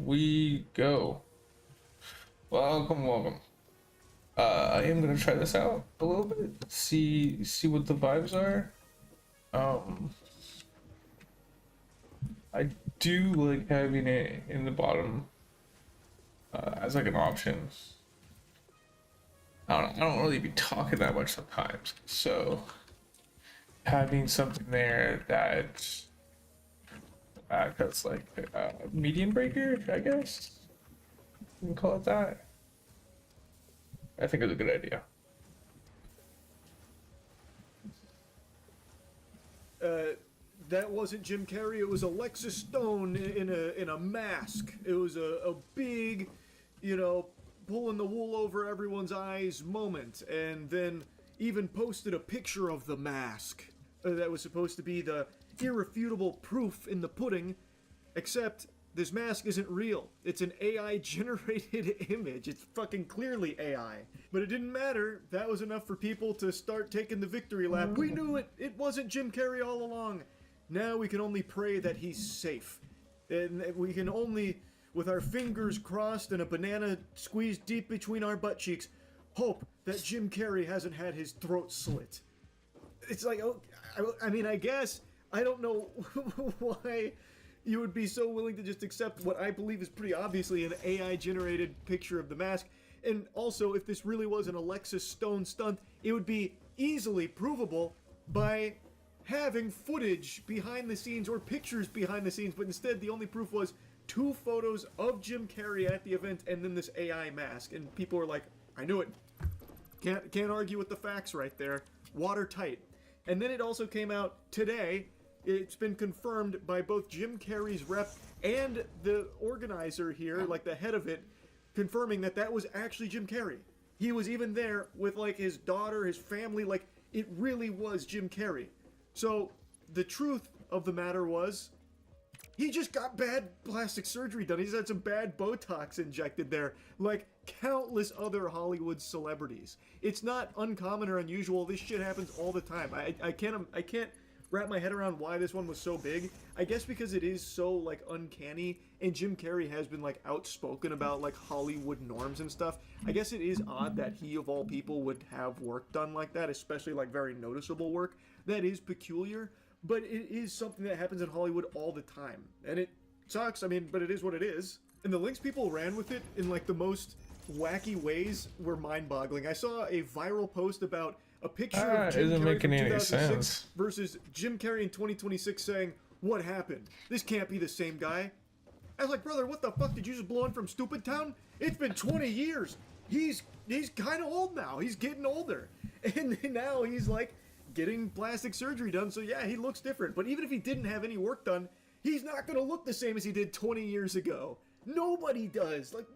we go. Welcome. I am gonna try this out a little bit, see what the vibes are. Um, I do like having it in the bottom as like an option. I don't really be talking that much sometimes, so having something there that that's like a median breaker, I guess you can call it that. I think it's a good idea. That wasn't Jim Carrey. It was Alexis Stone in a mask. It was a big, pulling the wool over everyone's eyes moment, and then even posted a picture of the mask that was supposed to be the irrefutable proof in the pudding, except this mask isn't real. It's an AI generated image. It's fucking clearly AI. But it didn't matter. That was enough for people to start taking the victory lap. We knew it. It wasn't Jim Carrey all along. Now we can only pray that he's safe. And we can only, with our fingers crossed and a banana squeezed deep between our butt cheeks, hope that Jim Carrey hasn't had his throat slit. It's like, oh, I mean, I guess, I don't know why you would be so willing to just accept what I believe is pretty obviously an AI-generated picture of the mask. And also, if this really was an Alexis Stone stunt, it would be easily provable by having footage behind the scenes or pictures behind the scenes, but instead the only proof was 2 photos of Jim Carrey at the event and then this AI mask. And people were like, I knew it. Can't argue with the facts right there. Watertight. And then it also came out today. It's been confirmed by both Jim Carrey's rep and the organizer here, like the head of it, confirming that that was actually Jim Carrey. He was even there with like his daughter, his family, like it really was Jim Carrey. So the truth of the matter was, he just got bad plastic surgery done. He's had some bad Botox injected there, like countless other Hollywood celebrities. It's not uncommon or unusual. This shit happens all the time. I can't wrap my head around why this one was so big. I guess because it is so like uncanny, and Jim Carrey has been like outspoken about like Hollywood norms and stuff. I guess it is odd that he of all people would have work done like that, especially like very noticeable work. That is peculiar, but it is something that happens in Hollywood all the time. And it sucks, I mean, but it is what it is. And the links people ran with it in like the most wacky ways were mind-boggling. I saw a viral post about a picture of Jim Carrey from 2006 versus Jim Carrey in 2026 saying, "What happened? This can't be the same guy." I was like, brother, what the fuck? Did you just blow in from Stupid Town? It's been 20 years. He's kind of old now. He's getting older. And now he's like getting plastic surgery done. So yeah, he looks different. But even if he didn't have any work done, he's not going to look the same as he did 20 years ago. Nobody does. Like,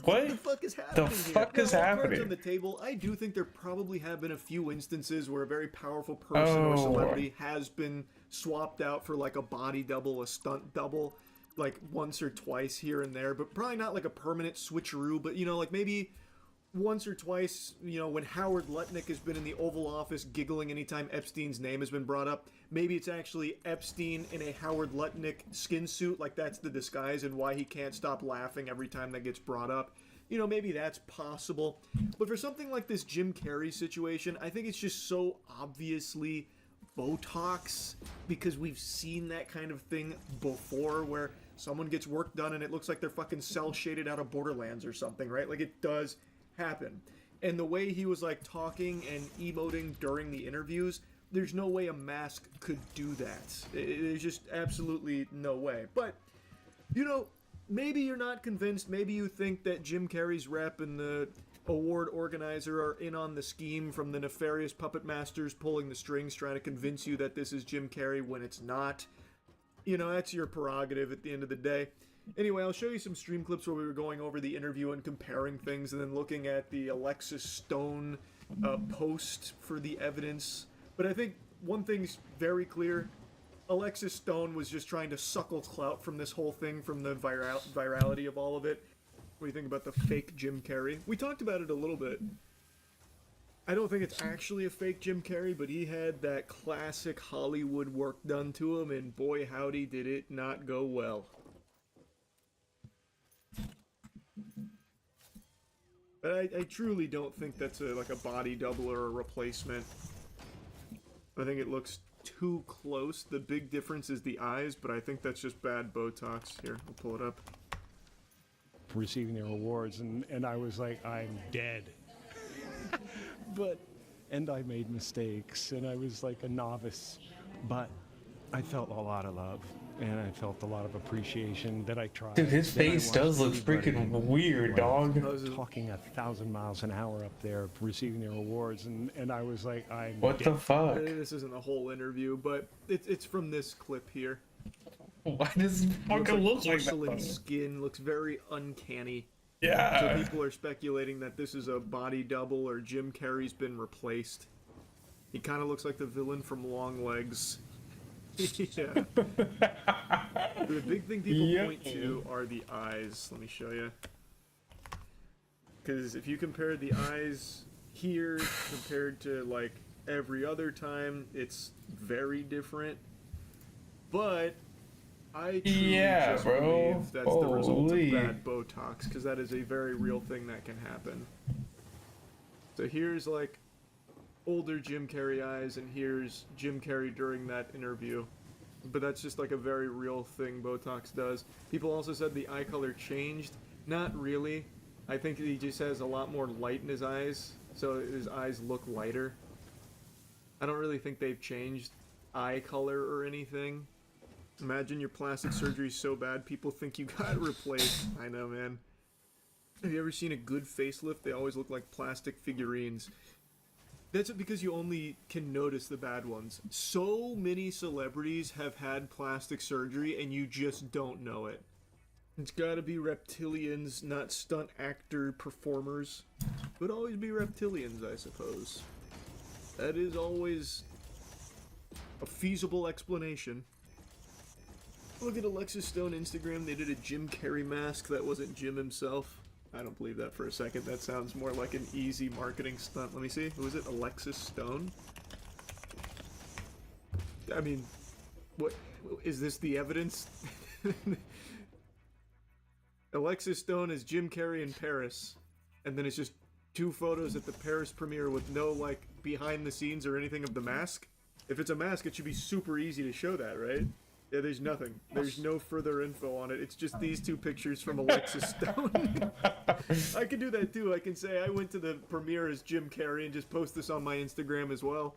what the fuck is happening here? The fuck is happening? Cards on the table, I do think there probably have been a few instances where a very powerful person or celebrity has been swapped out for like a body double, a stunt double, like once or twice here and there, but probably not like a permanent switcheroo, but like maybe once or twice, when Howard Lutnick has been in the Oval Office giggling anytime Epstein's name has been brought up, maybe it's actually Epstein in a Howard Lutnick skin suit, like that's the disguise and why he can't stop laughing every time that gets brought up. Maybe that's possible. But for something like this Jim Carrey situation, I think it's just so obviously Botox, because we've seen that kind of thing before where someone gets work done and it looks like they're fucking cell shaded out of Borderlands or something, right? Like it does happen. And the way he was like talking and emoting during the interviews, there's no way a mask could do that. There's just absolutely no way. But maybe you're not convinced. Maybe you think that Jim Carrey's rep and the award organizer are in on the scheme from the nefarious puppet masters pulling the strings trying to convince you that this is Jim Carrey when it's not. That's your prerogative at the end of the day. Anyway, I'll show you some stream clips where we were going over the interview and comparing things and then looking at the Alexis Stone post for the evidence. But I think one thing's very clear. Alexis Stone was just trying to suckle clout from this whole thing, from the virality of all of it. What do you think about the fake Jim Carrey? We talked about it a little bit. I don't think it's actually a fake Jim Carrey, but he had that classic Hollywood work done to him, and boy howdy did it not go well. But I truly don't think that's like a body double or a replacement. I think it looks too close. The big difference is the eyes, but I think that's just bad Botox. Here, I'll pull it up. Receiving their awards, and I was like, I'm dead. And I made mistakes, and I was like a novice, but I felt a lot of love, and I felt a lot of appreciation that I tried. Dude, his Then I face watched does look everybody, freaking weird, like, dog. talking 1,000 miles an hour up there, receiving their awards, and I was like, I'm What dead. the fuck? This isn't a whole interview, but it's from this clip here. Why does it Looks fucking look like porcelain that? skin, looks very uncanny. Yeah. So people are speculating that this is a body double or Jim Carrey's been replaced. He kind of looks like the villain from Long Legs. Yeah. The big thing people point to are the eyes. Let me show you. Because if you compare the eyes here compared to like every other time, it's very different. But I truly just believe that's the result of bad Botox, because that is a very real thing that can happen. So here's like older Jim Carrey eyes, and here's Jim Carrey during that interview. But that's just like a very real thing Botox does. People also said the eye color changed. Not really. I think he just has a lot more light in his eyes, so his eyes look lighter. I don't really think they've changed eye color or anything. Imagine your plastic surgery so bad people think you got replaced. I know, man. Have you ever seen a good facelift? They always look like plastic figurines. That's because you only can notice the bad ones. So many celebrities have had plastic surgery and you just don't know it. It's gotta be reptilians, not stunt actor performers. It would always be reptilians, I suppose. That is always a feasible explanation. Look at Alexis Stone Instagram. They did a Jim Carrey mask that wasn't Jim himself. I don't believe that for a second. That sounds more like an easy marketing stunt. Let me see. Who is it? Alexis Stone? I mean, what is this the evidence? Alexis Stone is Jim Carrey in Paris, and then it's just 2 photos at the Paris premiere with no like behind the scenes or anything of the mask. If it's a mask, it should be super easy to show that, right? Yeah, there's nothing. There's no further info on it. It's just these 2 pictures from Alexis Stone. I can do that too. I can say I went to the premiere as Jim Carrey and just post this on my Instagram as well.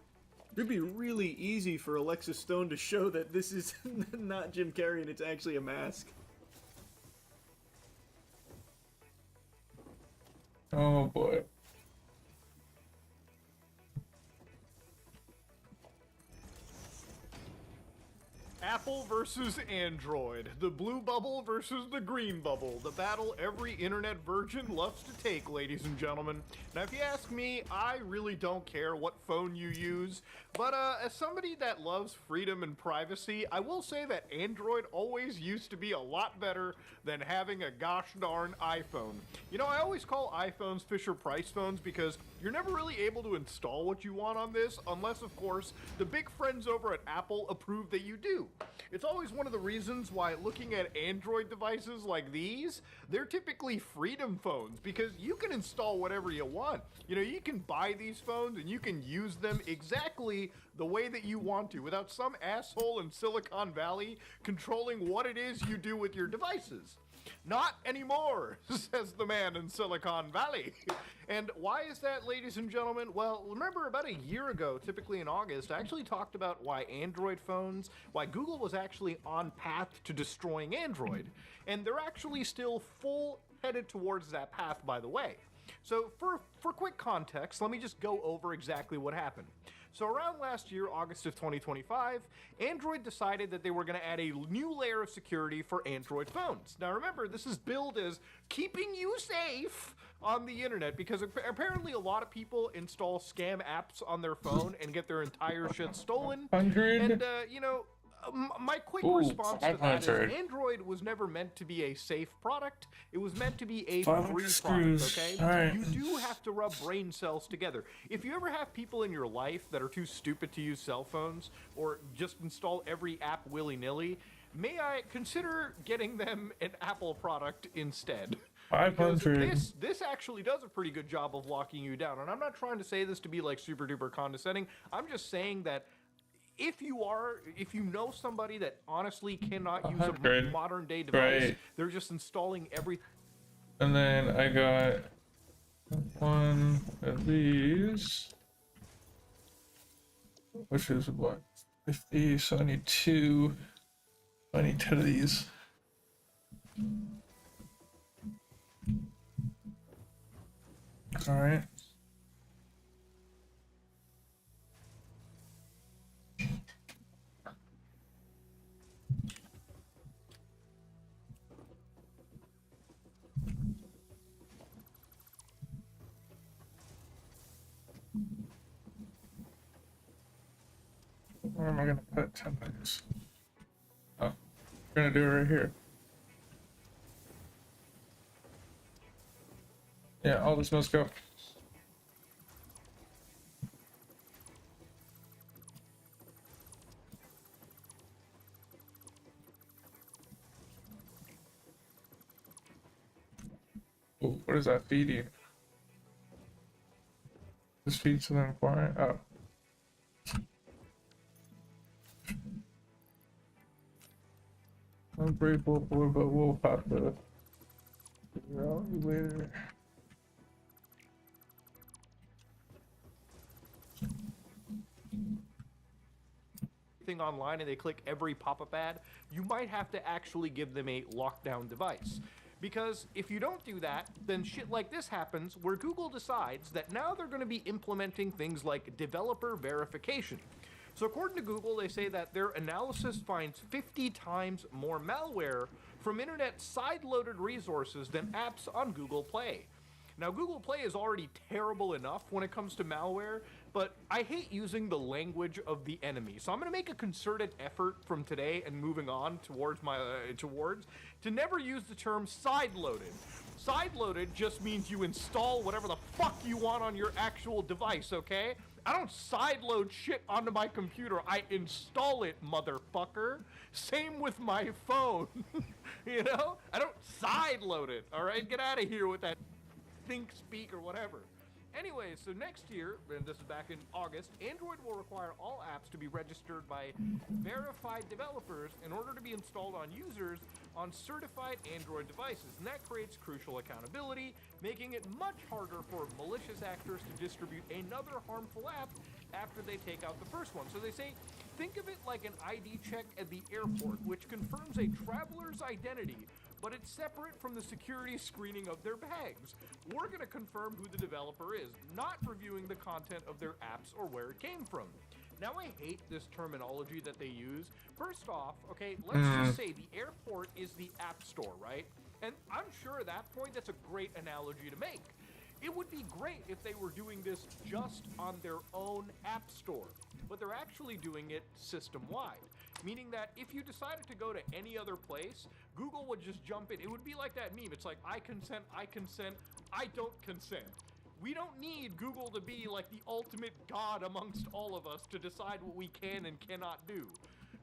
It'd be really easy for Alexis Stone to show that this is not Jim Carrey and it's actually a mask. Oh boy. Apple versus Android. The blue bubble versus the green bubble. The battle every internet virgin loves to take, ladies and gentlemen. Now, if you ask me, I really don't care what phone you use. But as somebody that loves freedom and privacy, I will say that Android always used to be a lot better than having a gosh darn iPhone. You know, I always call iPhones Fisher-Price phones because you're never really able to install what you want on this unless, of course, the big friends over at Apple approve that you do. It's always one of the reasons why looking at Android devices like these, they're typically freedom phones because you can install whatever you want. You know, you can buy these phones and you can use them exactly the way that you want to without some asshole in Silicon Valley controlling what it is you do with your devices. Not anymore, says the man in Silicon Valley. And why is that, ladies and gentlemen? Well, remember about a year ago, typically in August, I actually talked about why Android phones, why Google was actually on path to destroying Android. And they're actually still full headed towards that path, by the way. So for quick context, let me just go over exactly what happened. So around last year, August of 2025, Android decided that they were going to add a new layer of security for Android phones. Now remember, this is billed as keeping you safe on the internet because apparently a lot of people install scam apps on their phone and get their entire shit stolen. 100. And, you know, my quick response to that is Android was never meant to be a safe product. It was meant to be a free product, okay? Right. You do have to rub brain cells together. If you ever have people in your life that are too stupid to use cell phones or just install every app willy-nilly, may I consider getting them an Apple product instead? Because 500. this actually does a pretty good job of locking you down. And I'm not trying to say this to be like super duper condescending. I'm just saying that if you know somebody that honestly cannot use a 100. modern day device, Right. they're just installing every. And then I got one of these, which is what, 50. So I need two. I need 10 of these. All right. Where am I gonna put 10 of these? Oh, we're gonna do it right here. Yeah, all this must go. Ooh, what is that feeding? This feeds to them fine. Oh. I'm grateful for, but we'll have to figure out later. Thing online and they click every pop-up ad, you might have to actually give them a lockdown device. Because if you don't do that, then shit like this happens where Google decides that now they're going to be implementing things like developer verification. So according to Google, they say that their analysis finds 50 times more malware from internet side-loaded resources than apps on Google Play. Now, Google Play is already terrible enough when it comes to malware, but I hate using the language of the enemy. So I'm going to make a concerted effort from today and moving on towards to never use the term side-loaded. Side-loaded just means you install whatever the fuck you want on your actual device, okay? I don't side-load shit onto my computer. I install it, motherfucker. Same with my phone. You know? I don't side-load it, all right? Get out of here with that think, speak, or whatever. Anyway, so next year, and this is back in August, Android will require all apps to be registered by verified developers in order to be installed on users on certified Android devices. And that creates crucial accountability, making it much harder for malicious actors to distribute another harmful app after they take out the first one. So they say, think of it like an ID check at the airport, which confirms a traveler's identity, but it's separate from the security screening of their bags. We're going to confirm who the developer is, not reviewing the content of their apps or where it came from. Now, I hate this terminology that they use. First off, okay, let's just say the airport is the app store, right? And I'm sure at that point, that's a great analogy to make. It would be great if they were doing this just on their own app store, but they're actually doing it system-wide. Meaning that if you decided to go to any other place, Google would just jump in. It would be like that meme. It's like, I consent, I don't consent. We don't need Google to be like the ultimate god amongst all of us to decide what we can and cannot do.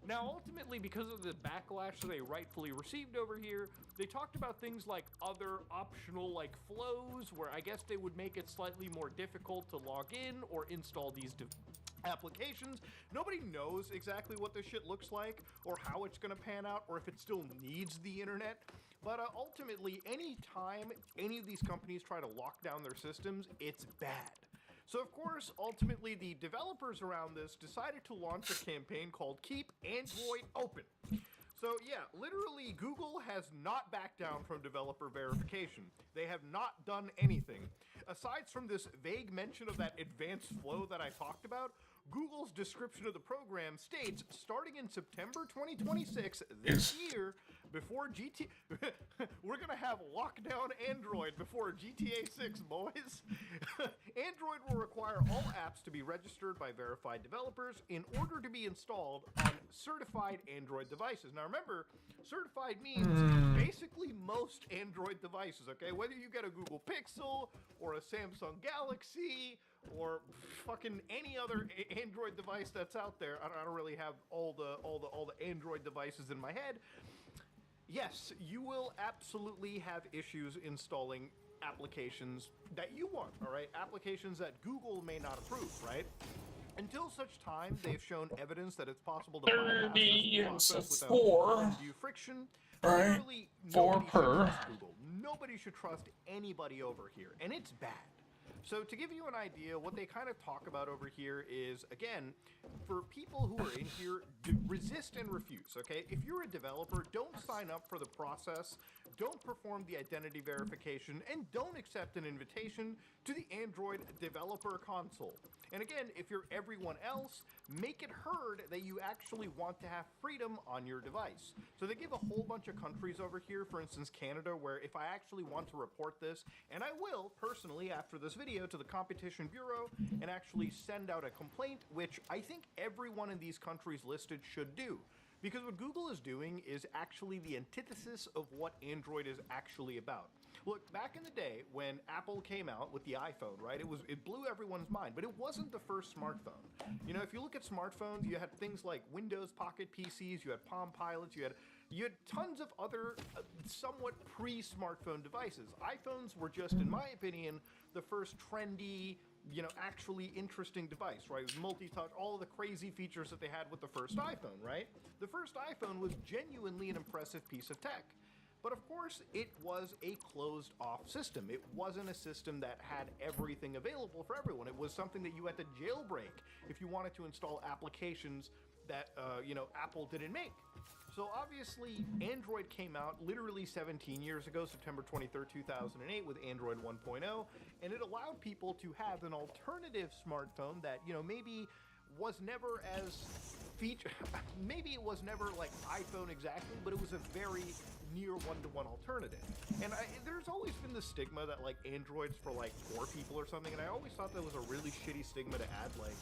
Now, ultimately, because of the backlash that they rightfully received over here, they talked about things like other optional like flows, where I guess they would make it slightly more difficult to log in or install these applications. Nobody knows exactly what this shit looks like or how it's going to pan out or if it still needs the internet. But ultimately, any time any of these companies try to lock down their systems, it's bad. So of course, ultimately, the developers around this decided to launch a campaign called Keep Android Open. So yeah, literally, Google has not backed down from developer verification. They have not done anything. Aside from this vague mention of that advanced flow that I talked about, Google's description of the program states, starting in September 2026, this year, before we're gonna have lockdown Android before GTA 6, boys. Android will require all apps to be registered by verified developers in order to be installed on certified Android devices. Now remember, certified means basically most Android devices, okay? Whether you get a Google Pixel or a Samsung Galaxy or fucking any other Android device that's out there. I don't really have all the Android devices in my head. yes, you will absolutely have issues installing applications that you want, all right? Applications that Google may not approve, right? Until such time they've shown evidence that it's possible to bypass 30 this and so process without 4. undue friction. Right. Literally, 4 nobody should per. trust Google. Nobody should trust anybody over here, and it's bad. So to give you an idea, what they kind of talk about over here is, again, for people who are in here, resist and refuse, okay? If you're a developer, don't sign up for the process, don't perform the identity verification, and don't accept an invitation to the Android Developer Console. And again, if you're everyone else, make it heard that you actually want to have freedom on your device. So they give a whole bunch of countries over here, for instance, Canada, where if I actually want to report this, and I will personally after this video to the Competition Bureau and actually send out a complaint, which I think everyone in these countries listed should do. Because what Google is doing is actually the antithesis of what Android is actually about. Look, back in the day when Apple came out with the iPhone, right? It blew everyone's mind, but it wasn't the first smartphone. You know, if you look at smartphones, you had things like Windows Pocket PCs, you had Palm Pilots, you had tons of other somewhat pre-smartphone devices. iPhones were just, in my opinion, the first trendy, you know, actually interesting device, right? It was multi-touch, all of the crazy features that they had with the first iPhone, right? The first iPhone was genuinely an impressive piece of tech. But of course, it was a closed-off system. It wasn't a system that had everything available for everyone. It was something that you had to jailbreak if you wanted to install applications that, you know, Apple didn't make. So obviously, Android came out literally 17 years ago, September 23rd, 2008, with Android 1.0, and it allowed people to have an alternative smartphone that, you know, maybe was never as maybe it was never like iPhone exactly, but it was a very near one-to-one alternative. And there's always been the stigma that like Android's for like poor people or something, and I always thought that was a really shitty stigma to add. Like,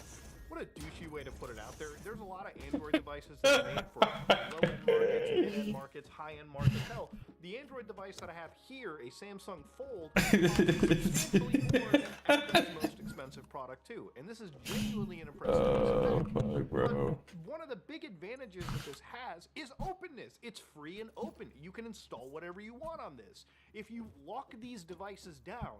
what a douchey way to put it out there. There's a lot of Android devices that are made for low-end markets, mid-end markets, high-end markets. Hell, the Android device that I have here, a Samsung Fold, costs substantially more than Apple's most expensive product too. And this is genuinely an impressive piece of tech. Bro. But one of the big advantages that this has is openness. It's free and open. You can install whatever you want on this. If you lock these devices down,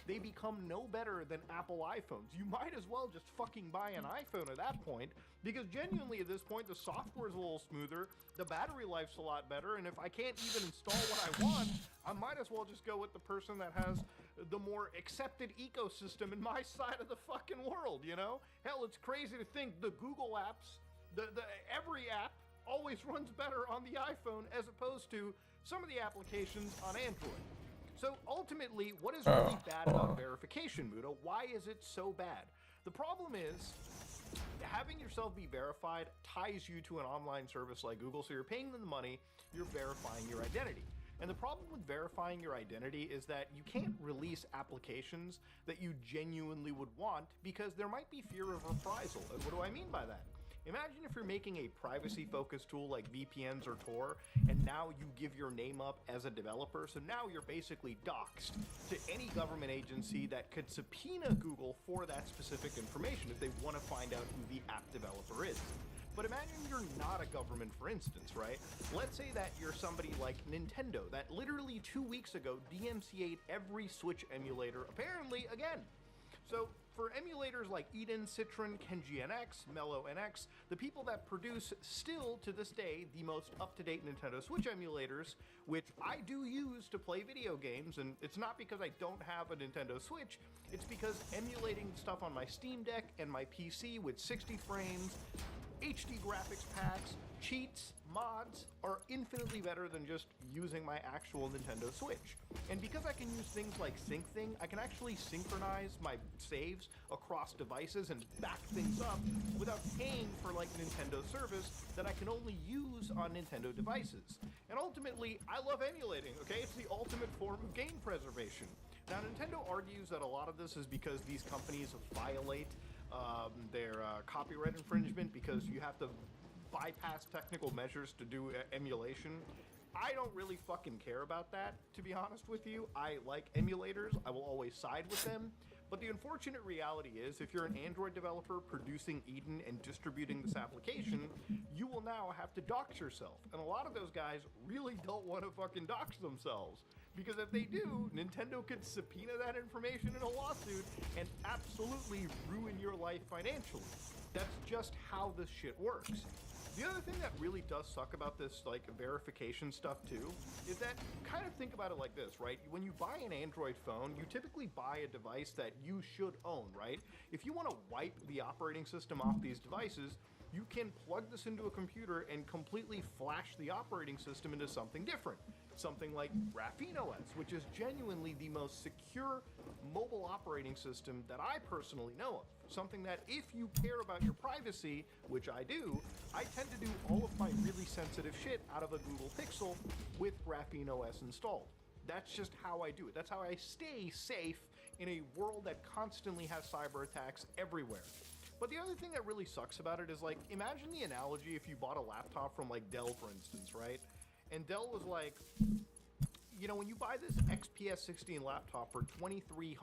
they become no better than Apple iPhones. You might as well just fucking buy an iPhone at that point, because genuinely at this point the software's a little smoother, the battery life's a lot better, and if I can't even install what I want, I might as well just go with the person that has the more accepted ecosystem in my side of the fucking world, you know? Hell, it's crazy to think the Google apps, every app always runs better on the iPhone as opposed to some of the applications on Android. So ultimately, what is really bad about verification, Mudo? Why is it so bad? The problem is, having yourself be verified ties you to an online service like Google, so you're paying them the money, you're verifying your identity. And the problem with verifying your identity is that you can't release applications that you genuinely would want because there might be fear of reprisal. And what do I mean by that? Imagine if you're making a privacy-focused tool like VPNs or Tor, and now you give your name up as a developer, so now you're basically doxxed to any government agency that could subpoena Google for that specific information if they want to find out who the app developer is. But imagine you're not a government, for instance, right? Let's say that you're somebody like Nintendo that literally 2 weeks ago DMCA'd every Switch emulator, apparently again. So for emulators like Eden, Citron, Kenji NX, Mellow NX, the people that produce still to this day the most up-to-date Nintendo Switch emulators, which I do use to play video games, and it's not because I don't have a Nintendo Switch, it's because emulating stuff on my Steam Deck and my PC with 60 frames, HD graphics packs, cheats, mods are infinitely better than just using my actual Nintendo Switch. And because I can use things like SyncThing, I can actually synchronize my saves across devices and back things up without paying for like Nintendo service that I can only use on Nintendo devices. And ultimately, I love emulating, okay? It's the ultimate form of game preservation. Now, Nintendo argues that a lot of this is because these companies violate their copyright infringement because you have to bypass technical measures to do emulation. I don't really fucking care about that, to be honest with you. I like emulators. I will always side with them. But the unfortunate reality is, if you're an Android developer producing Eden and distributing this application, you will now have to dox yourself. And a lot of those guys really don't want to fucking dox themselves. Because if they do, Nintendo could subpoena that information in a lawsuit and absolutely ruin your life financially. That's just how this shit works. The other thing that really does suck about this, like, verification stuff too, is that, kind of think about it like this, right? When you buy an Android phone, you typically buy a device that you should own, right? If you want to wipe the operating system off these devices, you can plug this into a computer and completely flash the operating system into something different. Something like Graphene OS, which is genuinely the most secure mobile operating system that I personally know of. Something that, if you care about your privacy, which I do, I tend to do all of my really sensitive shit out of a Google Pixel with Graphene OS installed. That's just how I do it. That's how I stay safe in a world that constantly has cyber attacks everywhere. But the other thing that really sucks about it is, like, imagine the analogy if you bought a laptop from, like, Dell, for instance, right? And Dell was like, you know, when you buy this XPS 16 laptop for $2,300,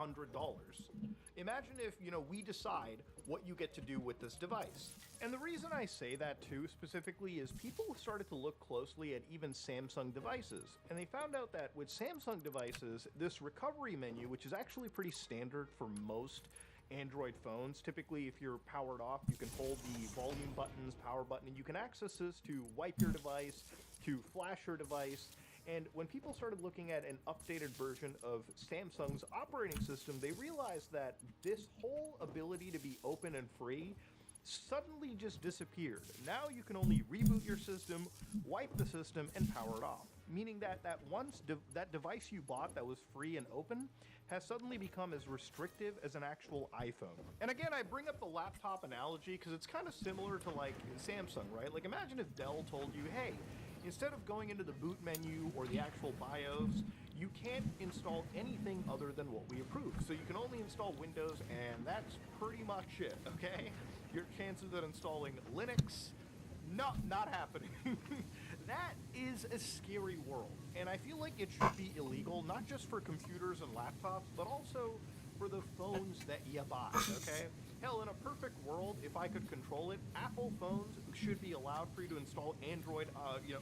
imagine if, you know, we decide what you get to do with this device. And the reason I say that too specifically is people started to look closely at even Samsung devices. And they found out that with Samsung devices, this recovery menu, which is actually pretty standard for most Android phones. Typically, if you're powered off, you can hold the volume buttons, power button, and you can access this to wipe your device, to flash your device. And when people started looking at an updated version of Samsung's operating system, they realized that this whole ability to be open and free suddenly just disappeared. Now you can only reboot your system, wipe the system, and power it off. Meaning that that device you bought that was free and open has suddenly become as restrictive as an actual iPhone. And again, I bring up the laptop analogy because it's kind of similar to, like, Samsung, right? Like, imagine if Dell told you, hey, instead of going into the boot menu or the actual BIOS, you can't install anything other than what we approve. So you can only install Windows, and that's pretty much it, okay? Your chances of installing Linux, not happening. That is a scary world, and I feel like it should be illegal, not just for computers and laptops, but also for the phones that you buy, okay? Hell, in a perfect world, if I could control it, Apple phones should be allowed for you to install Android,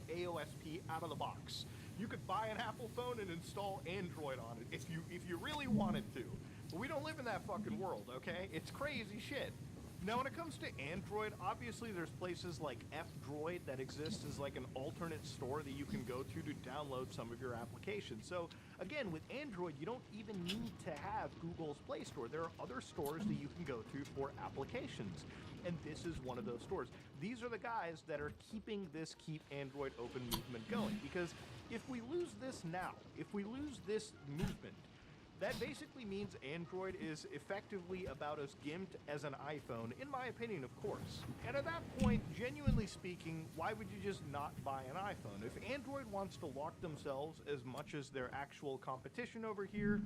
AOSP out of the box. You could buy an Apple phone and install Android on it if you really wanted to. But we don't live in that fucking world, okay? It's crazy shit. Now, when it comes to Android, obviously there's places like F-Droid that exist as like an alternate store that you can go to download some of your applications. So again, with Android, you don't even need to have Google's Play Store. There are other stores that you can go to for applications. And this is one of those stores. These are the guys that are keeping this Keep Android Open movement going. Because if we lose this now, if we lose this movement, that basically means Android is effectively about as gimped as an iPhone, in my opinion, of course. And at that point, genuinely speaking, why would you just not buy an iPhone? If Android wants to lock themselves as much as their actual competition over here,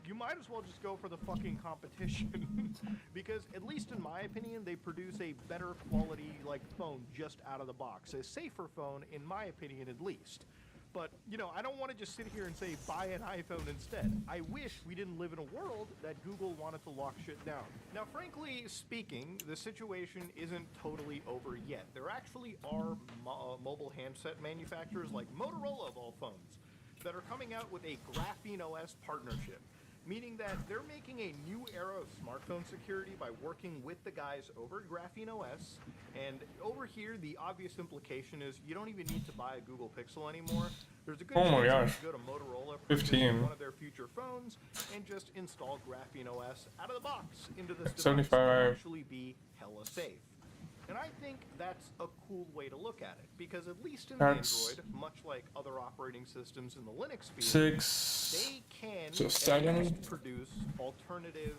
you might as well just go for the fucking competition. Because, at least in my opinion, they produce a better quality, like, phone just out of the box. A safer phone, in my opinion, at least. But, you know, I don't want to just sit here and say, buy an iPhone instead. I wish we didn't live in a world that Google wanted to lock shit down. Now, frankly speaking, the situation isn't totally over yet. There actually are mobile handset manufacturers like Motorola, of all phones, that are coming out with a Graphene OS partnership. Meaning that they're making a new era of smartphone security by working with the guys over at Graphene OS. And over here, the obvious implication is you don't even need to buy a Google Pixel anymore. There's a good chance you can go to Motorola, purchase one of their future phones, and just install Graphene OS out of the box into this device. 75. And actually be hella safe. And I think that's a cool way to look at it, because at least in Android, much like other operating systems in the Linux sphere, they can at least produce alternative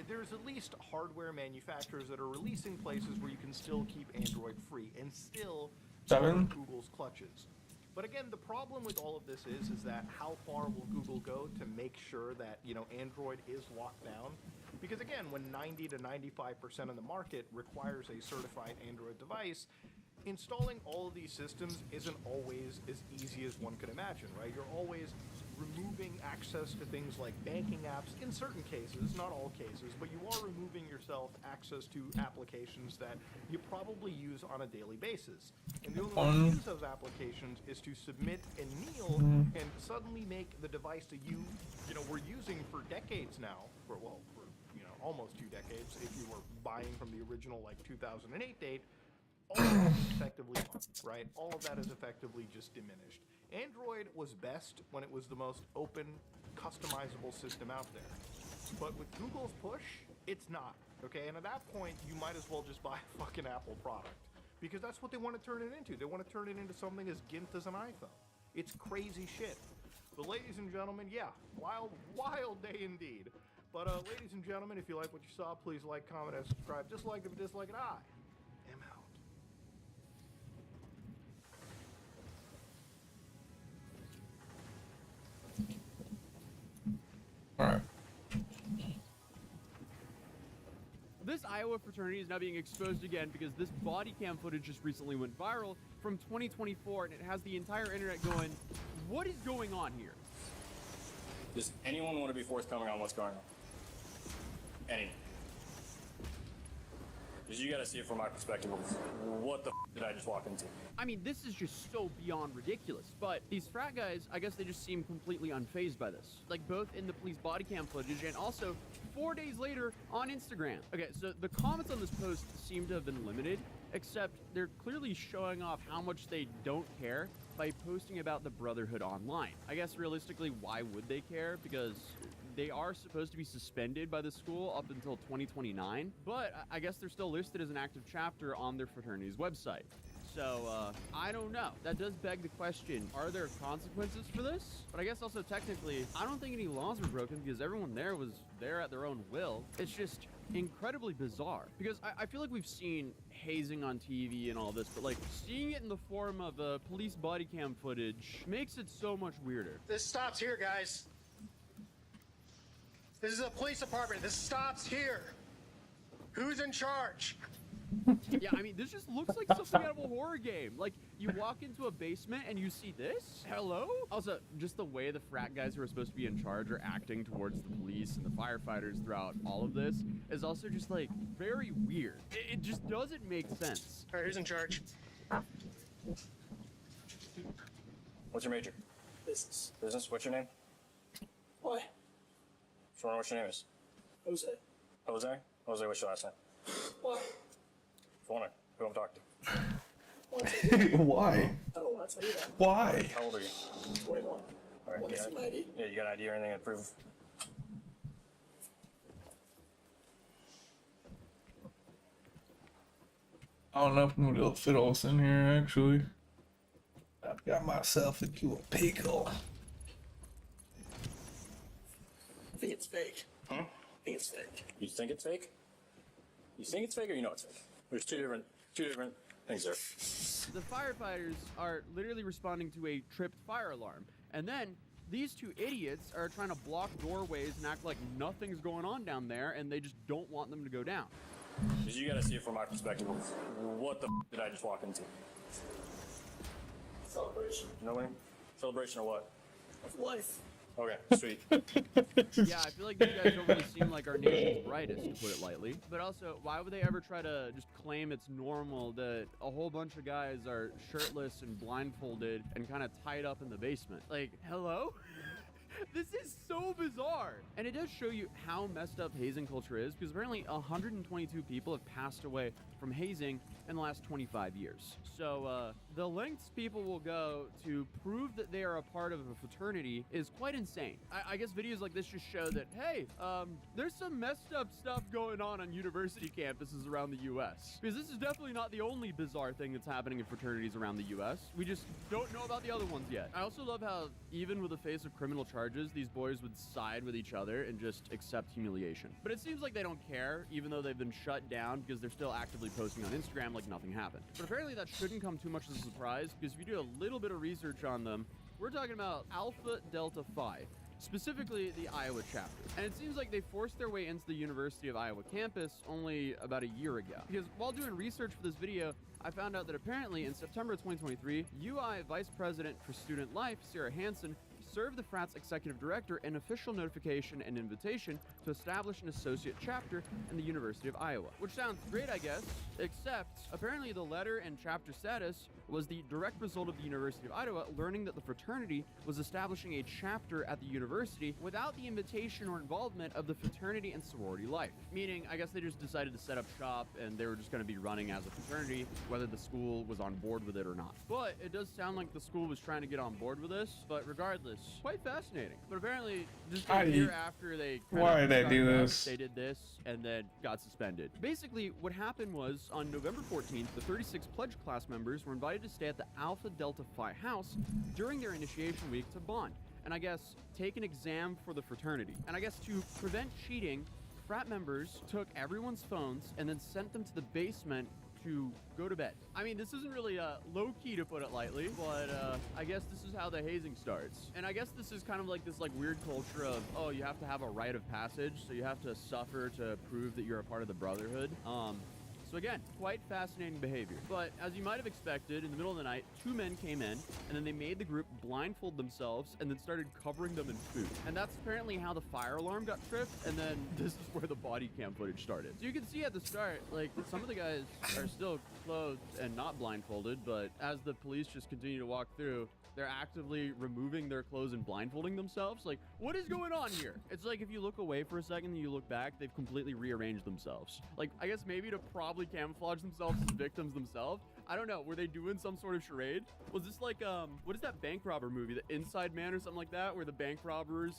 there's at least hardware manufacturers that are releasing places where you can still keep Android free and still Google's clutches. But again, the problem with all of this is that how far will Google go to make sure that, you know, Android is locked down? Because again, when 90 to 95% of the market requires a certified Android device, installing all of these systems isn't always as easy as one could imagine, right? You're always removing access to things like banking apps in certain cases, not all cases, but you are removing yourself access to applications that you probably use on a daily basis. And the only way to use those applications is to submit and kneel and suddenly make the device that you know, we're using for decades now, for you know, almost 2 decades if you were buying from the original like 2008 date. All of that is effectively gone, right? All of that is effectively just diminished. Android was best when it was the most open, customizable system out there. But with Google's push, it's not, okay? And at that point, you might as well just buy a fucking Apple product. Because that's what they want to turn it into. They want to turn it into something as gimp as an iPhone. It's crazy shit. But ladies and gentlemen, yeah, wild, wild day indeed. But ladies and gentlemen, if you like what you saw, please like, comment, and subscribe. Dislike if you dislike it, I am out. All right. This Iowa fraternity is now being exposed again because this body cam footage just recently went viral from 2024, and it has the entire internet going, what is going on here? Does anyone want to be forthcoming on what's going on? Anyone? Because you gotta see it from my perspective. What the did I just walk into? I mean, this is just so beyond ridiculous, but these frat guys, I guess they just seem completely unfazed by this. Like, both in the police body cam footage and also 4 days later on Instagram. Okay, so the comments on this post seem to have been limited, except they're clearly showing off how much they don't care by posting about the Brotherhood online. I guess realistically, why would they care? Because they are supposed to be suspended by the school up until 2029, but I guess they're still listed as an active chapter on their fraternity's website. So, I don't know. That does beg the question, are there consequences for this? But I guess also technically, I don't think any laws were broken because everyone there was there at their own will. It's just incredibly bizarre. Because I feel like we've seen hazing on TV and all this, but like seeing it in the form of police body cam footage makes it so much weirder. This stops here, guys. This is a police department. This stops here. Who's in charge? Yeah, I mean, this just looks like something out of a horror game. Like, you walk into a basement and you see this? Hello? Also, just the way the frat guys who are supposed to be in charge are acting towards the police and the firefighters throughout all of this is also just, like, very weird. It just doesn't make sense. All right, who's in charge? What's your major? Business. Business? What's your name? Why? Just wondering what your name is. Jose. Jose? Jose, what's your last name? Why? Just wondering who I'm talking to. Why? I don't want to tell you that. Why? How old are you? 21. All right. Want to see my ID? Yeah, you got an ID or anything to prove? I don't know if I'm gonna be able to fit all this in here, actually. I've got myself into a pickle. I think it's fake. Huh? I think it's fake. You think it's fake? You think it's fake or you know it's fake? There's two different things there. The firefighters are literally responding to a tripped fire alarm. And then these two idiots are trying to block doorways and act like nothing's going on down there, and they just don't want them to go down. Because you gotta see it from my perspective. What the did I just walk into? Celebration You know what I mean? Celebration or what? of life. Okay, sweet. Yeah, I feel like these guys don't really seem like our nation's brightest, to put it lightly. But also, why would they ever try to just claim it's normal that a whole bunch of guys are shirtless and blindfolded and kind of tied up in the basement? Like, hello? This is so bizarre. And it does show you how messed up hazing culture is, because apparently 122 people have passed away from hazing in the last 25 years. So the lengths people will go to prove that they are a part of a fraternity is quite insane. I guess videos like this just show that, hey, there's some messed up stuff going on university campuses around the U.S. Because this is definitely not the only bizarre thing that's happening in fraternities around the U.S. We just don't know about the other ones yet. I also love how, even with the face of criminal charges, these boys would side with each other and just accept humiliation. But it seems like they don't care, even though they've been shut down because they're still actively posting on Instagram like nothing happened. But apparently that shouldn't come too much as a surprise, because if you do a little bit of research on them, we're talking about Alpha Delta Phi, specifically the Iowa chapter. And it seems like they forced their way into the University of Iowa campus only about a year ago. Because while doing research for this video, I found out that apparently in September of 2023, UI Vice President for Student Life, Sarah Hansen, served the frat's executive director an official notification and invitation to establish an associate chapter in the University of Iowa. Which sounds great, I guess, except apparently the letter and chapter status was the direct result of the University of Iowa learning that the fraternity was establishing a chapter at the university without the invitation or involvement of the fraternity and sorority life. Meaning, I guess they just decided to set up shop and they were just going to be running as a fraternity, whether the school was on board with it or not. But it does sound like the school was trying to get on board with this, but regardless, quite fascinating. But apparently, just a year after they why did they do started up, this? they did this and then got suspended. Basically, what happened was on November 14th, the 36 pledge class members were invited to stay at the Alpha Delta Phi house during their initiation week to bond, and I guess take an exam for the fraternity. And I guess to prevent cheating, frat members took everyone's phones and then sent them to the basement to go to bed. I mean, this isn't really low-key to put it lightly, but I guess this is how the hazing starts. And I guess this is kind of like this weird culture of, oh, you have to have a rite of passage, so you have to suffer to prove that you're a part of the brotherhood. So again, quite fascinating behavior. But as you might have expected, in the middle of the night, 2 men came in, and then they made the group blindfold themselves and then started covering them in food. And that's apparently how the fire alarm got tripped, and then this is where the body cam footage started. So you can see at the start, like, some of the guys are still clothed and not blindfolded, but as the police just continue to walk through, they're actively removing their clothes and blindfolding themselves. Like, what is going on here? It's like if you look away for a second and you look back, they've completely rearranged themselves. Like, I guess maybe to probably camouflage themselves as victims themselves. I don't know. Were they doing some sort of charade? Was this like, what is that bank robber movie? The Inside Man or something like that? Where the bank robbers